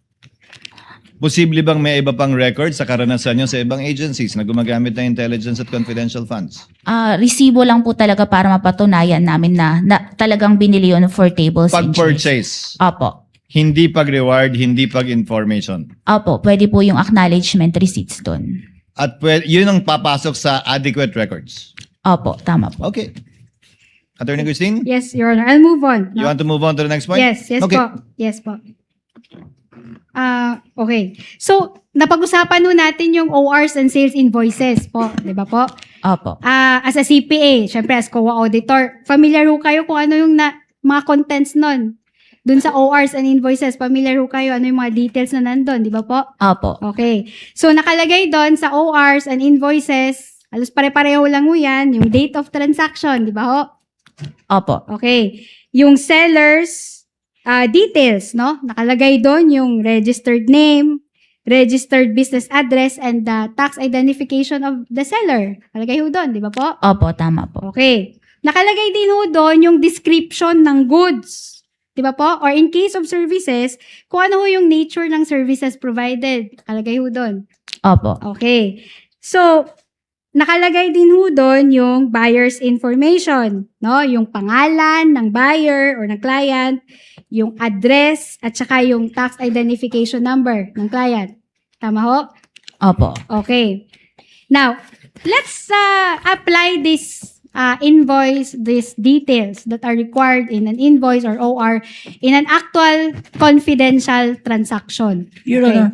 Posible bang may iba pang records sa karanasan nyo sa ibang agencies na gumagamit ng intelligence at confidential funds? Resibo lang po talaga para mapatunayan namin na talagang binili yun for tables and chairs. Pag-purchase, Opo. hindi pag-reward, hindi pag-information. Opo, pwede po yung acknowledgement receipts doon. At yun ang papasok sa adequate records. Opo, tama po. Okay. Attorney Christine, yes, Your Honor. I'll move on. you want to move on to the next point? Yes, yes Okay. po. Yes po. Okay. So, napag-usapan nun natin yung ORs and sales invoices po, di ba po? Opo. As a CPA, syempre as COA auditor, familiar ho kayo kung ano yung mga contents nun. Dun sa ORs and invoices, familiar ho kayo ano yung mga details na nandun, di ba po? Opo. Okay. So, nakalagay doon sa ORs and invoices, halos pare-pareho lang ho yan, yung date of transaction, di ba ho? Opo. Okay. Yung seller's details, no? Nakalagay doon yung registered name, registered business address, and the tax identification of the seller. Nakalagay ho doon, di ba po? Opo, tama po. Okay. Nakalagay din ho doon yung description ng goods. Di ba po? Or in case of services, kung ano ho yung nature ng services provided. Nakalagay ho doon. Opo. Okay. So, nakalagay din ho doon yung buyer's information, no? Yung pangalan ng buyer or ng client, yung address, at saka yung tax identification number ng client. Tama ho? Opo. Okay. Now, let's apply this invoice, these details that are required in an invoice or OR in an actual confidential transaction. Your Okay. Honor,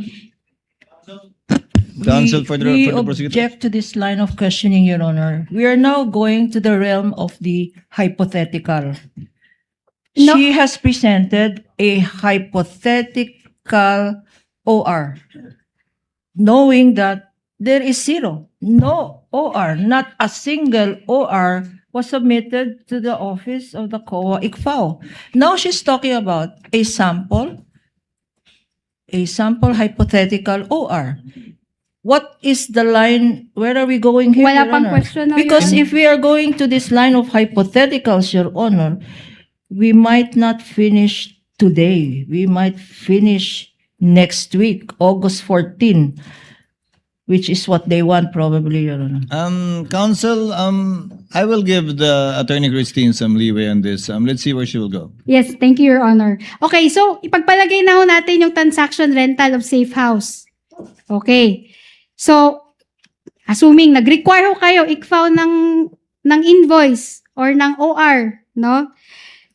Counsel for the prosecutor. object to this line of questioning, Your Honor. We are now going to the realm of the hypothetical. No. She has presented a hypothetical OR, knowing that there is zero. No OR, not a single OR was submitted to the office of the COA ICFAO. Now she's talking about a sample hypothetical OR. What is the line? Where are we going here, Wala Your pang Honor? question, no, Because Your if we are going to this line of hypotheticals, Your Honor, we might not finish today. We might finish next week, August 14, which is what they want probably, Your Honor. Counsel, I will give the Attorney Christine some leeway on this. Let's see where she will go. Yes, thank you, Your Honor. Okay, so ipagpalagay na ho natin yung transaction rental of safe house. Okay. So, assuming nag-require ho kayo, ICFAO ng invoice or ng OR, no?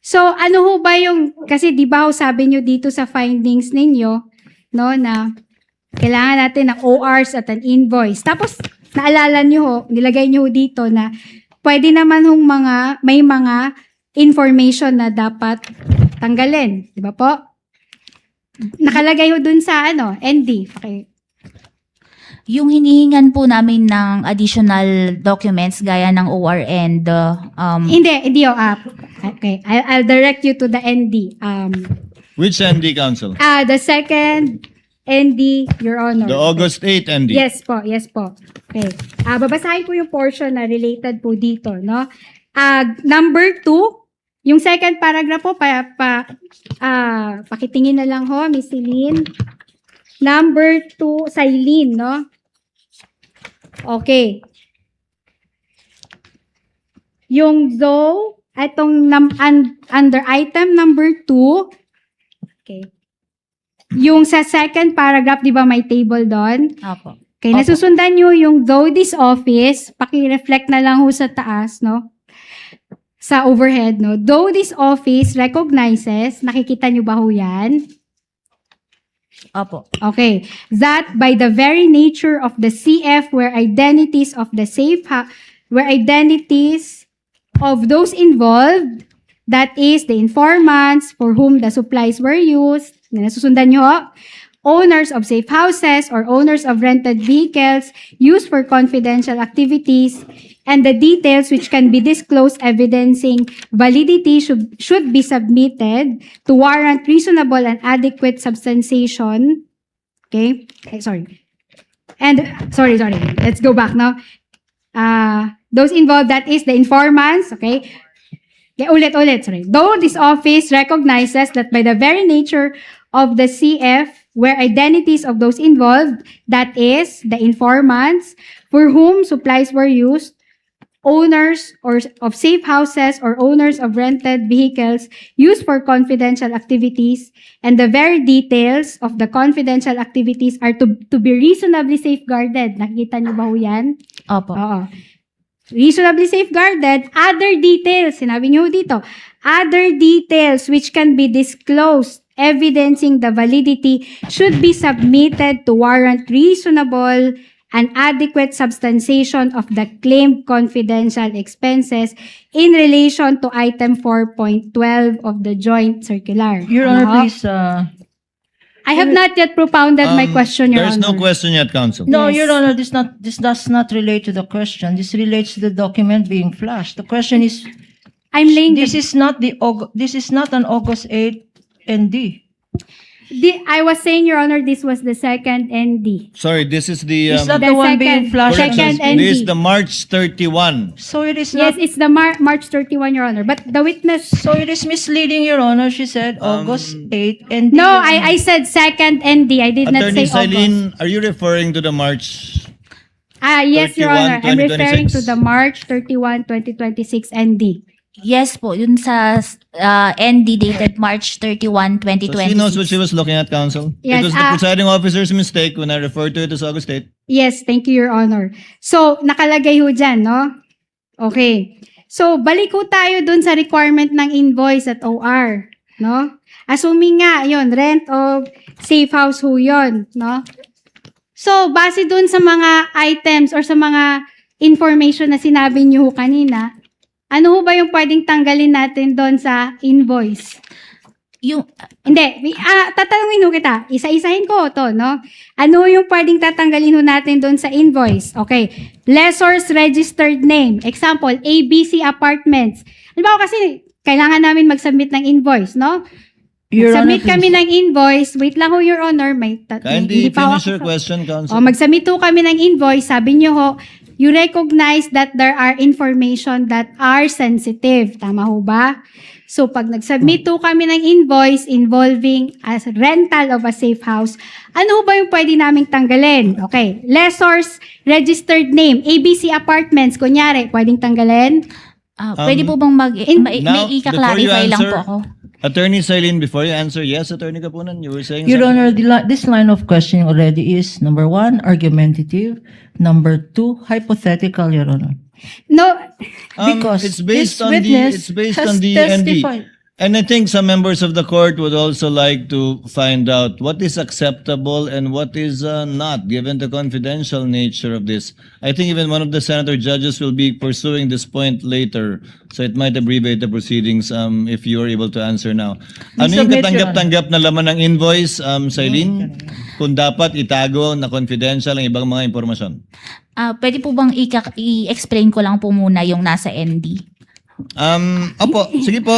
So, ano ho ba yung, kasi di ba ho sabi nyo dito sa findings ninyo, no, na kailangan natin ng ORs at an invoice. Tapos, naalala nyo ho, nilagay nyo ho dito na pwede naman hong may mga information na dapat tanggalin. Di ba po? Nakalagay ho dun sa ND. Okay. Yung hinihingan po namin ng additional documents gaya ng OR and Hindi ho. Okay. I'll direct you to the ND. Which ND, Counsel? The second ND, Your Honor. The August 8 ND. Yes po. Okay. Babasahin ko yung portion na related po dito, no? Number 2, yung second paragraph po, pakitingin na lang ho, Miss Celine. Number 2, Silene, no? Okay. Yung though, itong under item number 2, okay. Yung sa second paragraph, di ba may table doon? Opo. Okay, Opo. nasusundan nyo yung though this office, paki-reflect na lang ho sa taas, no? Sa overhead, no? Though this office recognizes, nakikita nyo ba ho yan? Opo. Okay, that by the very nature of the CF where identities of those involved, that is the informants for whom the supplies were used, na nasusundan nyo ho, owners of safe houses or owners of rented vehicles used for confidential activities, and the details which can be disclosed evidencing validity should be submitted to warrant reasonable and adequate substantiation. Okay? Sorry. Let's go back now. Those involved, that is the informants, okay? Okay, ulit, sorry. Though this office recognizes that by the very nature of the CF, where identities of those involved, that is the informants for whom supplies were used, owners of safe houses or owners of rented vehicles used for confidential activities, and the very details of the confidential activities are to be reasonably safeguarded. Nakita niyo ba ho yan? Opo. Oo. Reasonably safeguarded. Other details, sinabi niyo dito, other details which can be disclosed evidencing the validity should be submitted to warrant reasonable an adequate substantiation of the claimed confidential expenses in relation to item 4.12 of the joint circular. Your Honor, Ano? please, I have not yet propounded my question, Your There's Honor. no question yet, counsel. no, Yes. Your Honor, this does not relate to the question. This relates to the document being flashed. The question is, I'm laying this is not an August 8 ND. I was saying, Your Honor, this was the second ND. Sorry, this is the Is that The the one being second- flashed? second correction. This is ND. the March 31. So it is Yes, not. it's the March 31, Your Honor. But the witness... So it is misleading, Your Honor. She said August 8 ND. No, Your Honor. I said second ND. I did not Attorney say August. Silene, are you referring to the March? Yes, Your 31, Honor. I'm referring to 2026? the March 31, 2026 ND. Yes po, yun sa ND dated March 31, So she 2026. knows what she was looking at, counsel. Yes, It was the presiding officer's mistake when I referred to it as August 8. Yes, thank you, Your Honor. So, nakalagay ho dyan, no? Okay. So, balik ho tayo dun sa requirement ng invoice at OR, no? Assuming nga, yun, rent of safe house ho yun, no? So, base dun sa mga items or sa mga information na sinabi niyo ho kanina, ano ho ba yung pwedeng tanggalin natin doon sa invoice? Yung, Hindi, tatanungin ho kita. Isa-isahin ko to, no? Ano yung pwedeng tatanggalin ho natin doon sa invoice? Okay. Lessor's registered name. Example, ABC Apartments. Halimbawa kasi, kailangan namin mag-submit ng invoice, no? Your Honor, Submit kami ng invoice. Wait lang ho, Your Honor. Kindly hindi pa finish your ako- question, counsel. O, mag-submit ho kami ng invoice. Sabi niyo ho, you recognize that there are information that are sensitive. Tama ho ba? So, pag nag-submit ho kami ng invoice involving as rental of a safe house, ano ho ba yung pwede naming tanggalin? Okay. Lessor's registered name, ABC Apartments, kunyari, pwedeng tanggalin? pwede po bang may Now, before you i-clarify lang answer, po ako? Attorney Silene, before you answer, yes, Attorney Kapunan, you were saying Your something? Honor, this line of questioning already is number 1, argumentative. Number 2, hypothetical, Your Honor. No, Because it's based this on the witness it's based has on the testified. ND. And I think some members of the court would also like to find out what is acceptable and what is not, given the confidential nature of this. I think even one of the senator judges will be pursuing this point later, so it might abbreviate the proceedings if you are able to answer now. Ano yung Submit, Your katanggap-tanggap na laman ng invoice, Silene? Kung dapat itago na confidential ang ibang mga impormasyon. Pwede po bang i-explain ko lang po muna yung nasa ND? Opo, sige po.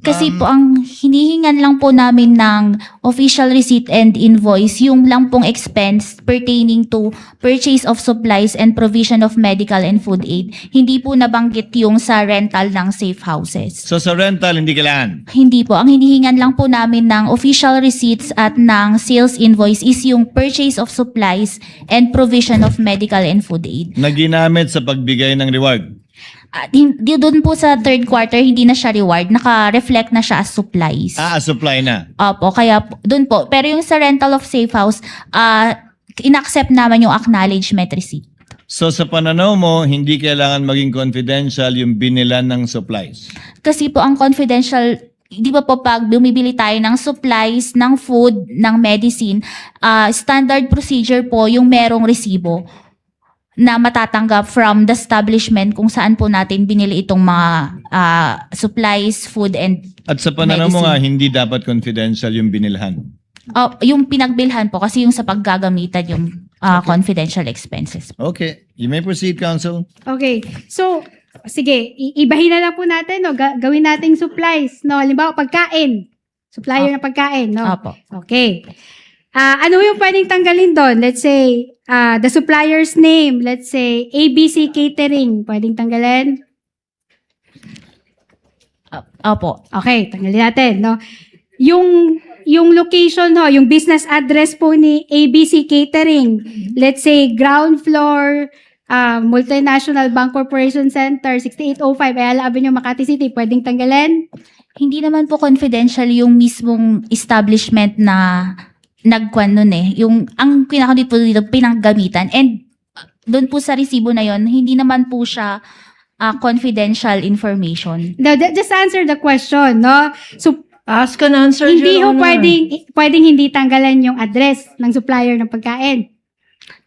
Kasi po ang hinihingan lang po namin ng official receipt and invoice, yung lang pong expense pertaining to purchase of supplies and provision of medical and food aid. Hindi po nabanggit yung sa rental ng safe houses. So sa rental, hindi kailangan. Hindi po. Ang hinihingan lang po namin ng official receipts at ng sales invoice is yung purchase of supplies and provision of medical and food aid. Na ginamit sa pagbigay ng reward. Hindi doon po sa third quarter, hindi na siya reward. Naka-reflect na siya as supplies. Supply na. Opo, kaya doon po. Pero yung sa rental of safe house, in-accept naman yung acknowledgement receipt. So sa pananaw mo, hindi kailangan maging confidential yung binilan ng supplies. Kasi po ang confidential, di ba po pag bumibili tayo ng supplies, ng food, ng medicine, standard procedure po yung merong resibo na matatanggap from the establishment kung saan po natin binili itong mga supplies, food, and At sa pananaw mo medicine. nga, hindi dapat confidential yung binilhan. Yung pinagbilhan po kasi yung sa paggagamitan yung confidential expenses. Okay. You may proceed, counsel. okay. So, sige, ibahin na lang po natin, no? Gawin nating supplies, no? Halimbawa, pagkain. Supplier ng pagkain, no? Opo. Okay. Ano yung pwedeng tanggalin doon? Let's say, the supplier's name. Let's say, ABC Catering. Pwedeng tanggalin? Opo. Okay, tanggalin natin, no? Yung location, ho, yung business address po ni ABC Catering. Let's say, ground floor, Multinational Bank Corporation Center, 6805, Ayala Avenue, Makati City. Pwedeng tanggalin? Hindi naman po confidential yung mismong establishment na nagkwan nun eh. Yung, ang pinakadit po dito, pinanggamitan. And doon po sa resibo na yon, hindi naman po siya confidential information. No, just answer the question, no? So, Ask and answer, hindi Your ho Honor. pwedeng hindi tanggalan yung address ng supplier ng pagkain.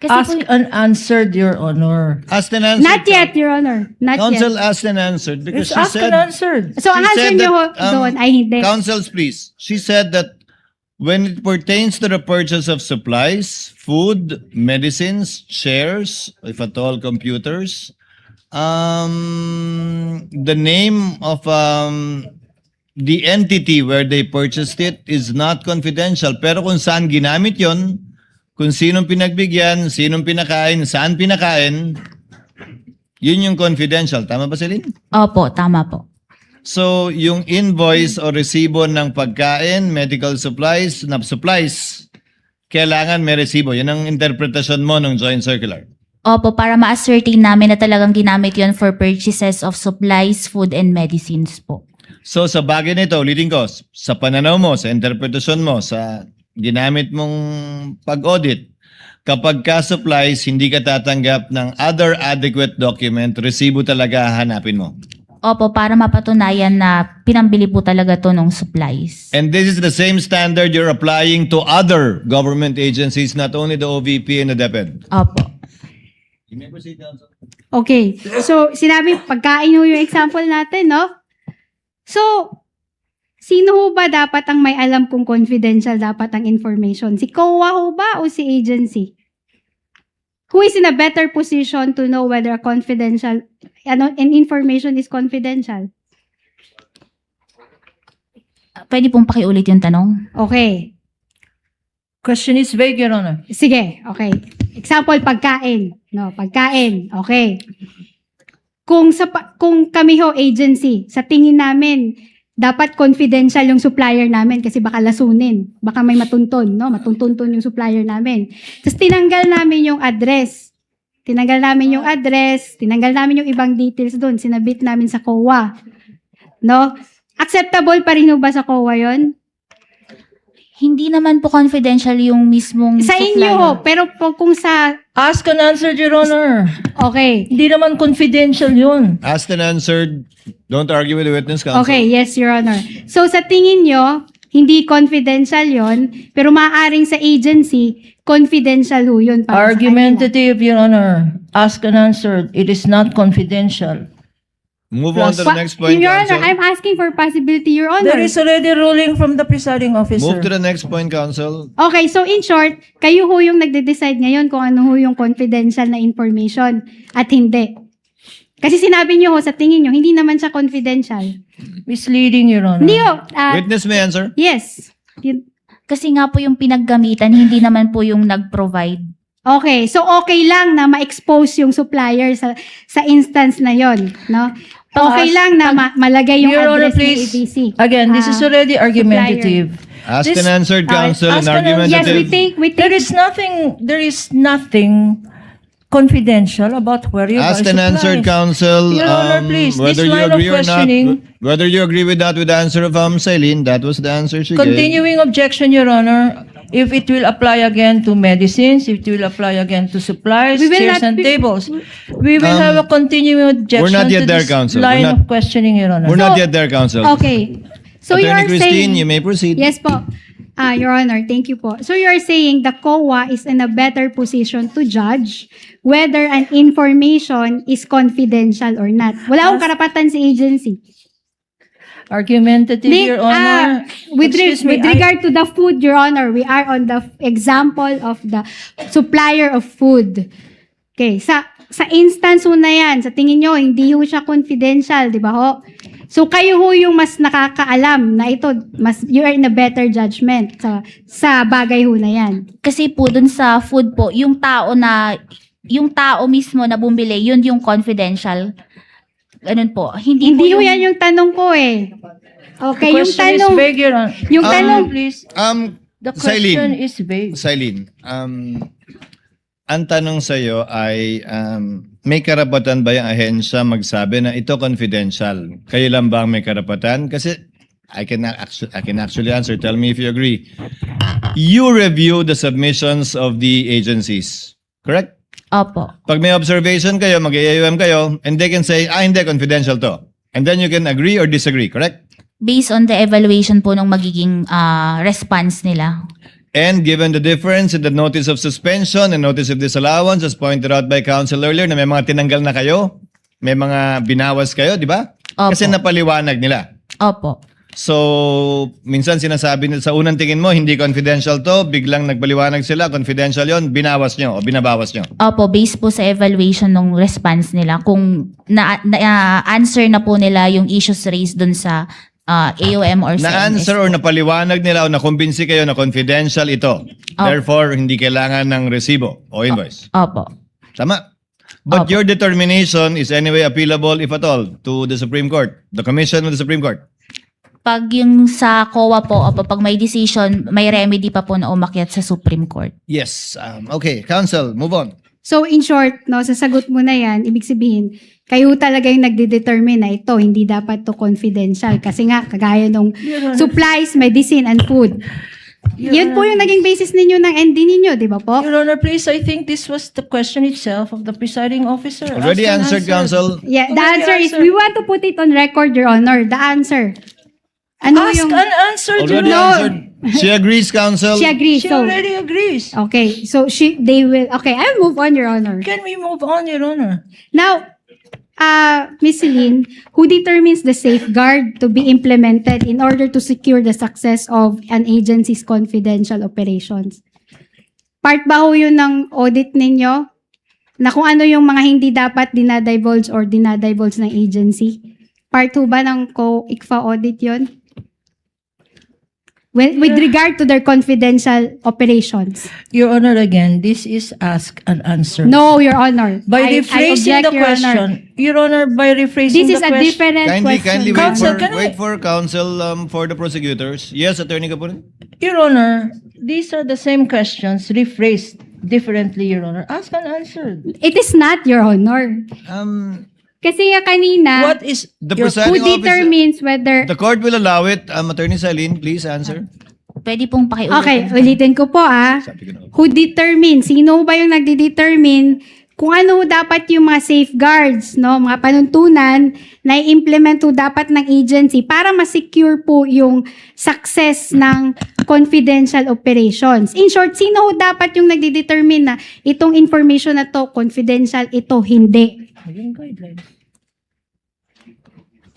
Kasi Asked po, and answered, Your Honor. Asked and answered. Not yet, Your Honor. Not Counsel yet. asked and answered because It's she asked and said, answered. So, ang she answer said niyo that, doon ay hindi. counsels, please. She said that when it pertains to the purchase of supplies, food, medicines, chairs, if at all computers, the name of the entity where they purchased it is not confidential. Pero kung saan ginamit yon, kung sinong pinagbigyan, sinong pinakain, saan pinakain, yun yung confidential. Tama ba, Celine? opo, tama po. So, yung invoice o resibo ng pagkain, medical supplies, kailangan may resibo. Yan ang interpretasyon mo ng joint circular. Opo, para ma-ascertain namin na talagang ginamit yon for purchases of supplies, food, and medicines po. So, sa bagay nito, ulitin ko, sa pananaw mo, sa interpretasyon mo, sa ginamit mong pag-audit, kapag ka supplies, hindi ka tatanggap ng other adequate document, resibo talaga hanapin mo. Opo, para mapatunayan na pinambili po talaga to ng supplies. And this is the same standard you're applying to other government agencies, not only the OVP and the DepEd. Opo. You may proceed, Counsel. Okay. So, sinabi, pagkain ho yung example natin, no? So, sino ho ba dapat ang may alam kung confidential dapat ang information? Si COA ho ba o si agency? Who is in a better position to know whether a confidential an information is confidential? Pwede pong pakiulit yung tanong? Okay. Question is vague, Your Honor. Sige, okay. Example, pagkain. No, pagkain. Okay. Kung kami ho agency, sa tingin namin, dapat confidential yung supplier namin kasi baka lasunin. Baka may matunton, no? Matuntunton yung supplier namin. Tapos tinanggal namin yung address. Tinanggal namin yung ibang details doon. Sinabit namin sa COA. No? Acceptable pa rin ho ba sa COA yon? Hindi naman po confidential yung mismong Sa supplier. inyo ho, pero kung sa... Asked and answered, Your Honor. Okay. Hindi naman confidential yun. Asked and answered. Don't argue with the witness, Counsel. Okay, yes, Your Honor. So sa tingin nyo, hindi confidential yon, pero maaaring sa agency, confidential ho yun. para sa kanila. Argumentative, Your Honor. Asked and answered. It is not confidential. Move on to the next point, Your Honor, Counsel. I'm asking for possibility, Your Honor. There is already ruling from the presiding officer. Move to the next point, Counsel. Okay, so in short, kayo ho yung nagde-decide ngayon kung ano ho yung confidential na information at hindi. Kasi sinabi niyo ho sa tingin niyo, hindi naman siya confidential. Misleading, Your Honor. Hindi ho. Witness may answer. Yes. Kasi nga po yung pinaggamitan, hindi naman po yung nag-provide. Okay, so okay lang na ma-expose yung supplier sa instance na yon, no? Okay lang na malagay yung Your Honor, address ng please. ABC. Again, this is already argumentative. Asked This- and answered, Counsel, and asked and answered. Yes, argumentative. we There think is nothing confidential about where you buy Asked and answered, supplies. Counsel. Your Honor, please, whether this you line of agree or not, questioning- whether you agree with that with the answer of Celine, that was the answer she gave. Continuing objection, Your Honor. If it will apply again to medicines, if it will apply again to supplies, We will chairs not and be- tables, we will have a continuing objection we're not yet to there, this Counsel. We're line not- of questioning, Your Honor. We're not yet there, Counsel. Okay. So Attorney you're Christine, saying... you may proceed. Yes po. Your Honor, thank you po. So you're saying the COA is in a better position to judge whether an information is confidential or not. Wala akong karapatan sa agency. Argumentative, Your Honor. With Excuse me, regard to the food, Your Honor, we are on the example of the supplier of food. Okay, sa instance ho na yan, sa tingin nyo, hindi ho siya confidential, di ba ho? So kayo ho yung mas nakakaalam na ito, you are in a better judgment sa bagay ho na yan. Kasi po dun sa food po, yung tao mismo na bumili, yun yung confidential. Ganun po. Hindi Hindi po ho yan yung tanong ko eh. Okay, The yung question is tanong, vague, Your Honor. yung tanong, Please, the Celine. question is vague. Celine, ang tanong sa iyo ay may karapatan ba yung ahensya magsabi na ito confidential? Kayo lang ba ang may karapatan? Kasi I can actually answer. Tell me if you agree. You review the submissions of the agencies. Correct? Opo. Pag may observation kayo, mag-AUM kayo, and they can say, hindi, confidential to. And then you can agree or disagree, correct? Based on the evaluation po ng magiging response nila. And given the difference in the notice of suspension and notice of disallowance, as pointed out by counsel earlier, na may mga tinanggal na kayo, may mga binawas kayo, di ba? Opo. Kasi napaliwanag nila. Opo. So, minsan sinasabi nila sa unang tingin mo, hindi confidential to, biglang nagpaliwanag sila, confidential yon, binawas nyo o binabawas nyo. Opo, based po sa evaluation ng response nila, kung na-answer na po nila yung issues raised dun sa AOM or sa Na-answer or napaliwanag nila o nakumbinsi kayo na confidential ito. Therefore, hindi kailangan ng resibo o invoice. Opo. Tama? But Opo. your determination is anyway appealable, if at all, to the Supreme Court, the Commission of the Supreme Court. Pag yung sa COA po, opo, pag may decision, may remedy pa po na umakyat sa Supreme Court. Yes. Okay, counsel, move on. So in short, no, sa sagot mo na yan, ibig sabihin, kayo talaga yung nagde-determine na ito, hindi dapat to confidential. Kasi nga, kagaya nung supplies, medicine, and food. Yun po yung naging basis ninyo ng ND ninyo, di ba po? Your Honor, please, I think this was the question itself of the presiding officer. Already Ask and answered, counsel. Yeah, the Already answer is, answered. we want to put it on record, Your Honor. The answer. Ano Ask yung... and answer, Your Already Honor. answered. She agrees, counsel. She agrees. She So, already agrees. okay. So, they will... Okay, I'll move on, Your Honor. Can we move on, Your Honor? Now, Ms. Celine, who determines the safeguard to be implemented in order to secure the success of an agency's confidential operations? Part ba ho yun ng audit ninyo? Na kung ano yung mga hindi dapat dinadivulge or dinadivulge ng agency? Part ho ba ng ICFA audit yun? With regard to their confidential operations? Your Honor, again, this is ask and answer. No, Your Honor. By I rephrasing object, the Your Honor. question, Your Honor, by rephrasing This is the a question. different question. Kindly Counsel, can wait for counsel for the prosecutors. Yes, Attorney Kapunin. Your Honor, these are the same questions rephrased differently, Your Honor. Ask and answer. It is not, Your Honor. Kasi nga kanina, What is The your- presiding who determines whether... The court will allow it. Attorney Celine, please answer. Pwede pong pakiulit. Okay, ulitin ko po Who determines? Sino ba yung nagde-determine kung ano dapat yung mga safeguards, no? Mga panuntunan na i-implement po dapat ng agency para ma-secure po yung success ng confidential operations. In short, sino dapat yung nagde-determine na itong information na to confidential, ito hindi? Yung guidelines.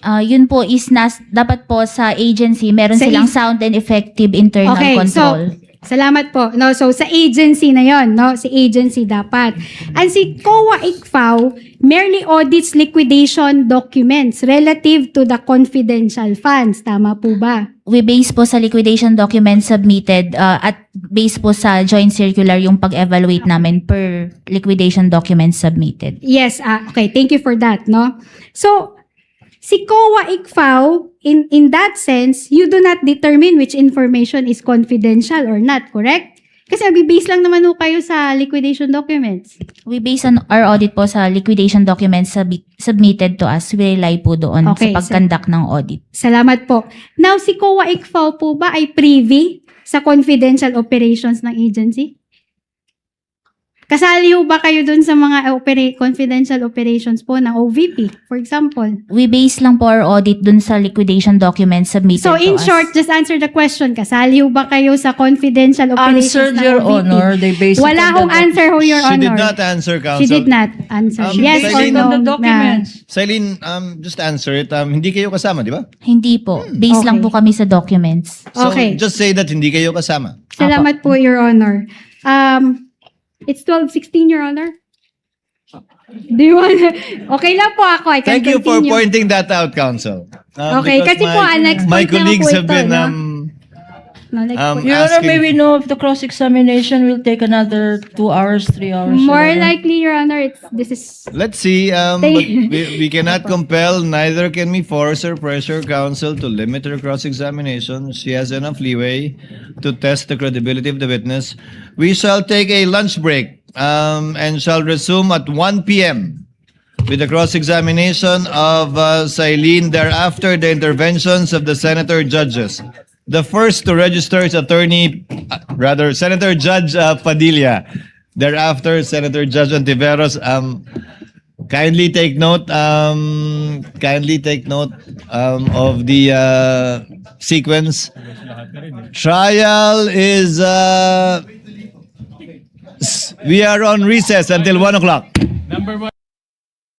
Yun po is dapat po sa agency, meron Sa silang sound and effective internal Okay, control. so, salamat po. No, so, sa agency na yon, no? Si agency dapat. And si COA ICFAO merely audits liquidation documents relative to the confidential funds. Tama po ba? We base po sa liquidation documents submitted at base po sa joint circular yung pag-evaluate namin per liquidation documents submitted. Yes, okay. Thank you for that, no? So, si COA ICFAO, in that sense, you do not determine which information is confidential or not, correct? Kasi nag-base lang naman ho kayo sa liquidation documents. We base on our audit po sa liquidation documents submitted to us. We rely po doon Okay, sa pag-conduct ng audit. Salamat po. Now, si COA ICFAO po ba ay privy sa confidential operations ng agency? Kasali ho ba kayo dun sa mga confidential operations po ng OVP, for example? We base lang po our audit dun sa liquidation documents submitted So, to in us. short, just answer the question. Kasali ho ba kayo sa confidential operations Answered, ng Your OVP? Honor. They base it Wala on hong the answer ho, Your She Honor. did not answer, counsel. She did not answer. Yes or Celine, no? on the documents. Celine, just answer it. Hindi kayo kasama, di ba? Hindi po. Base lang Okay. po kami sa documents. So, Okay. just say that hindi kayo kasama. Salamat po, Your Honor. It's 12:16, Your Honor. Do you want Okay lang po ako. I can Thank you for continue. pointing that out, counsel. Okay, Because kasi po, next my point lang colleagues po have ito, been no? No, next point. Your Honor, asking- may we know if the cross-examination will take another 2 hours, 3 hours? Your More Honor? likely, Your Honor, this is... Let's see. But we cannot compel, neither can we force or pressure counsel to limit her cross-examination. She has enough leeway to test the credibility of the witness. We shall take a lunch break and shall resume at 1 p.m. with the cross-examination of Celine. Thereafter, the interventions of the senator judges. The first to register is Senator Judge Padilla. Thereafter, Senator Judge Ontiveros. Kindly take note. Of the sequence. Trial is. We are on recess until 1 o'clock.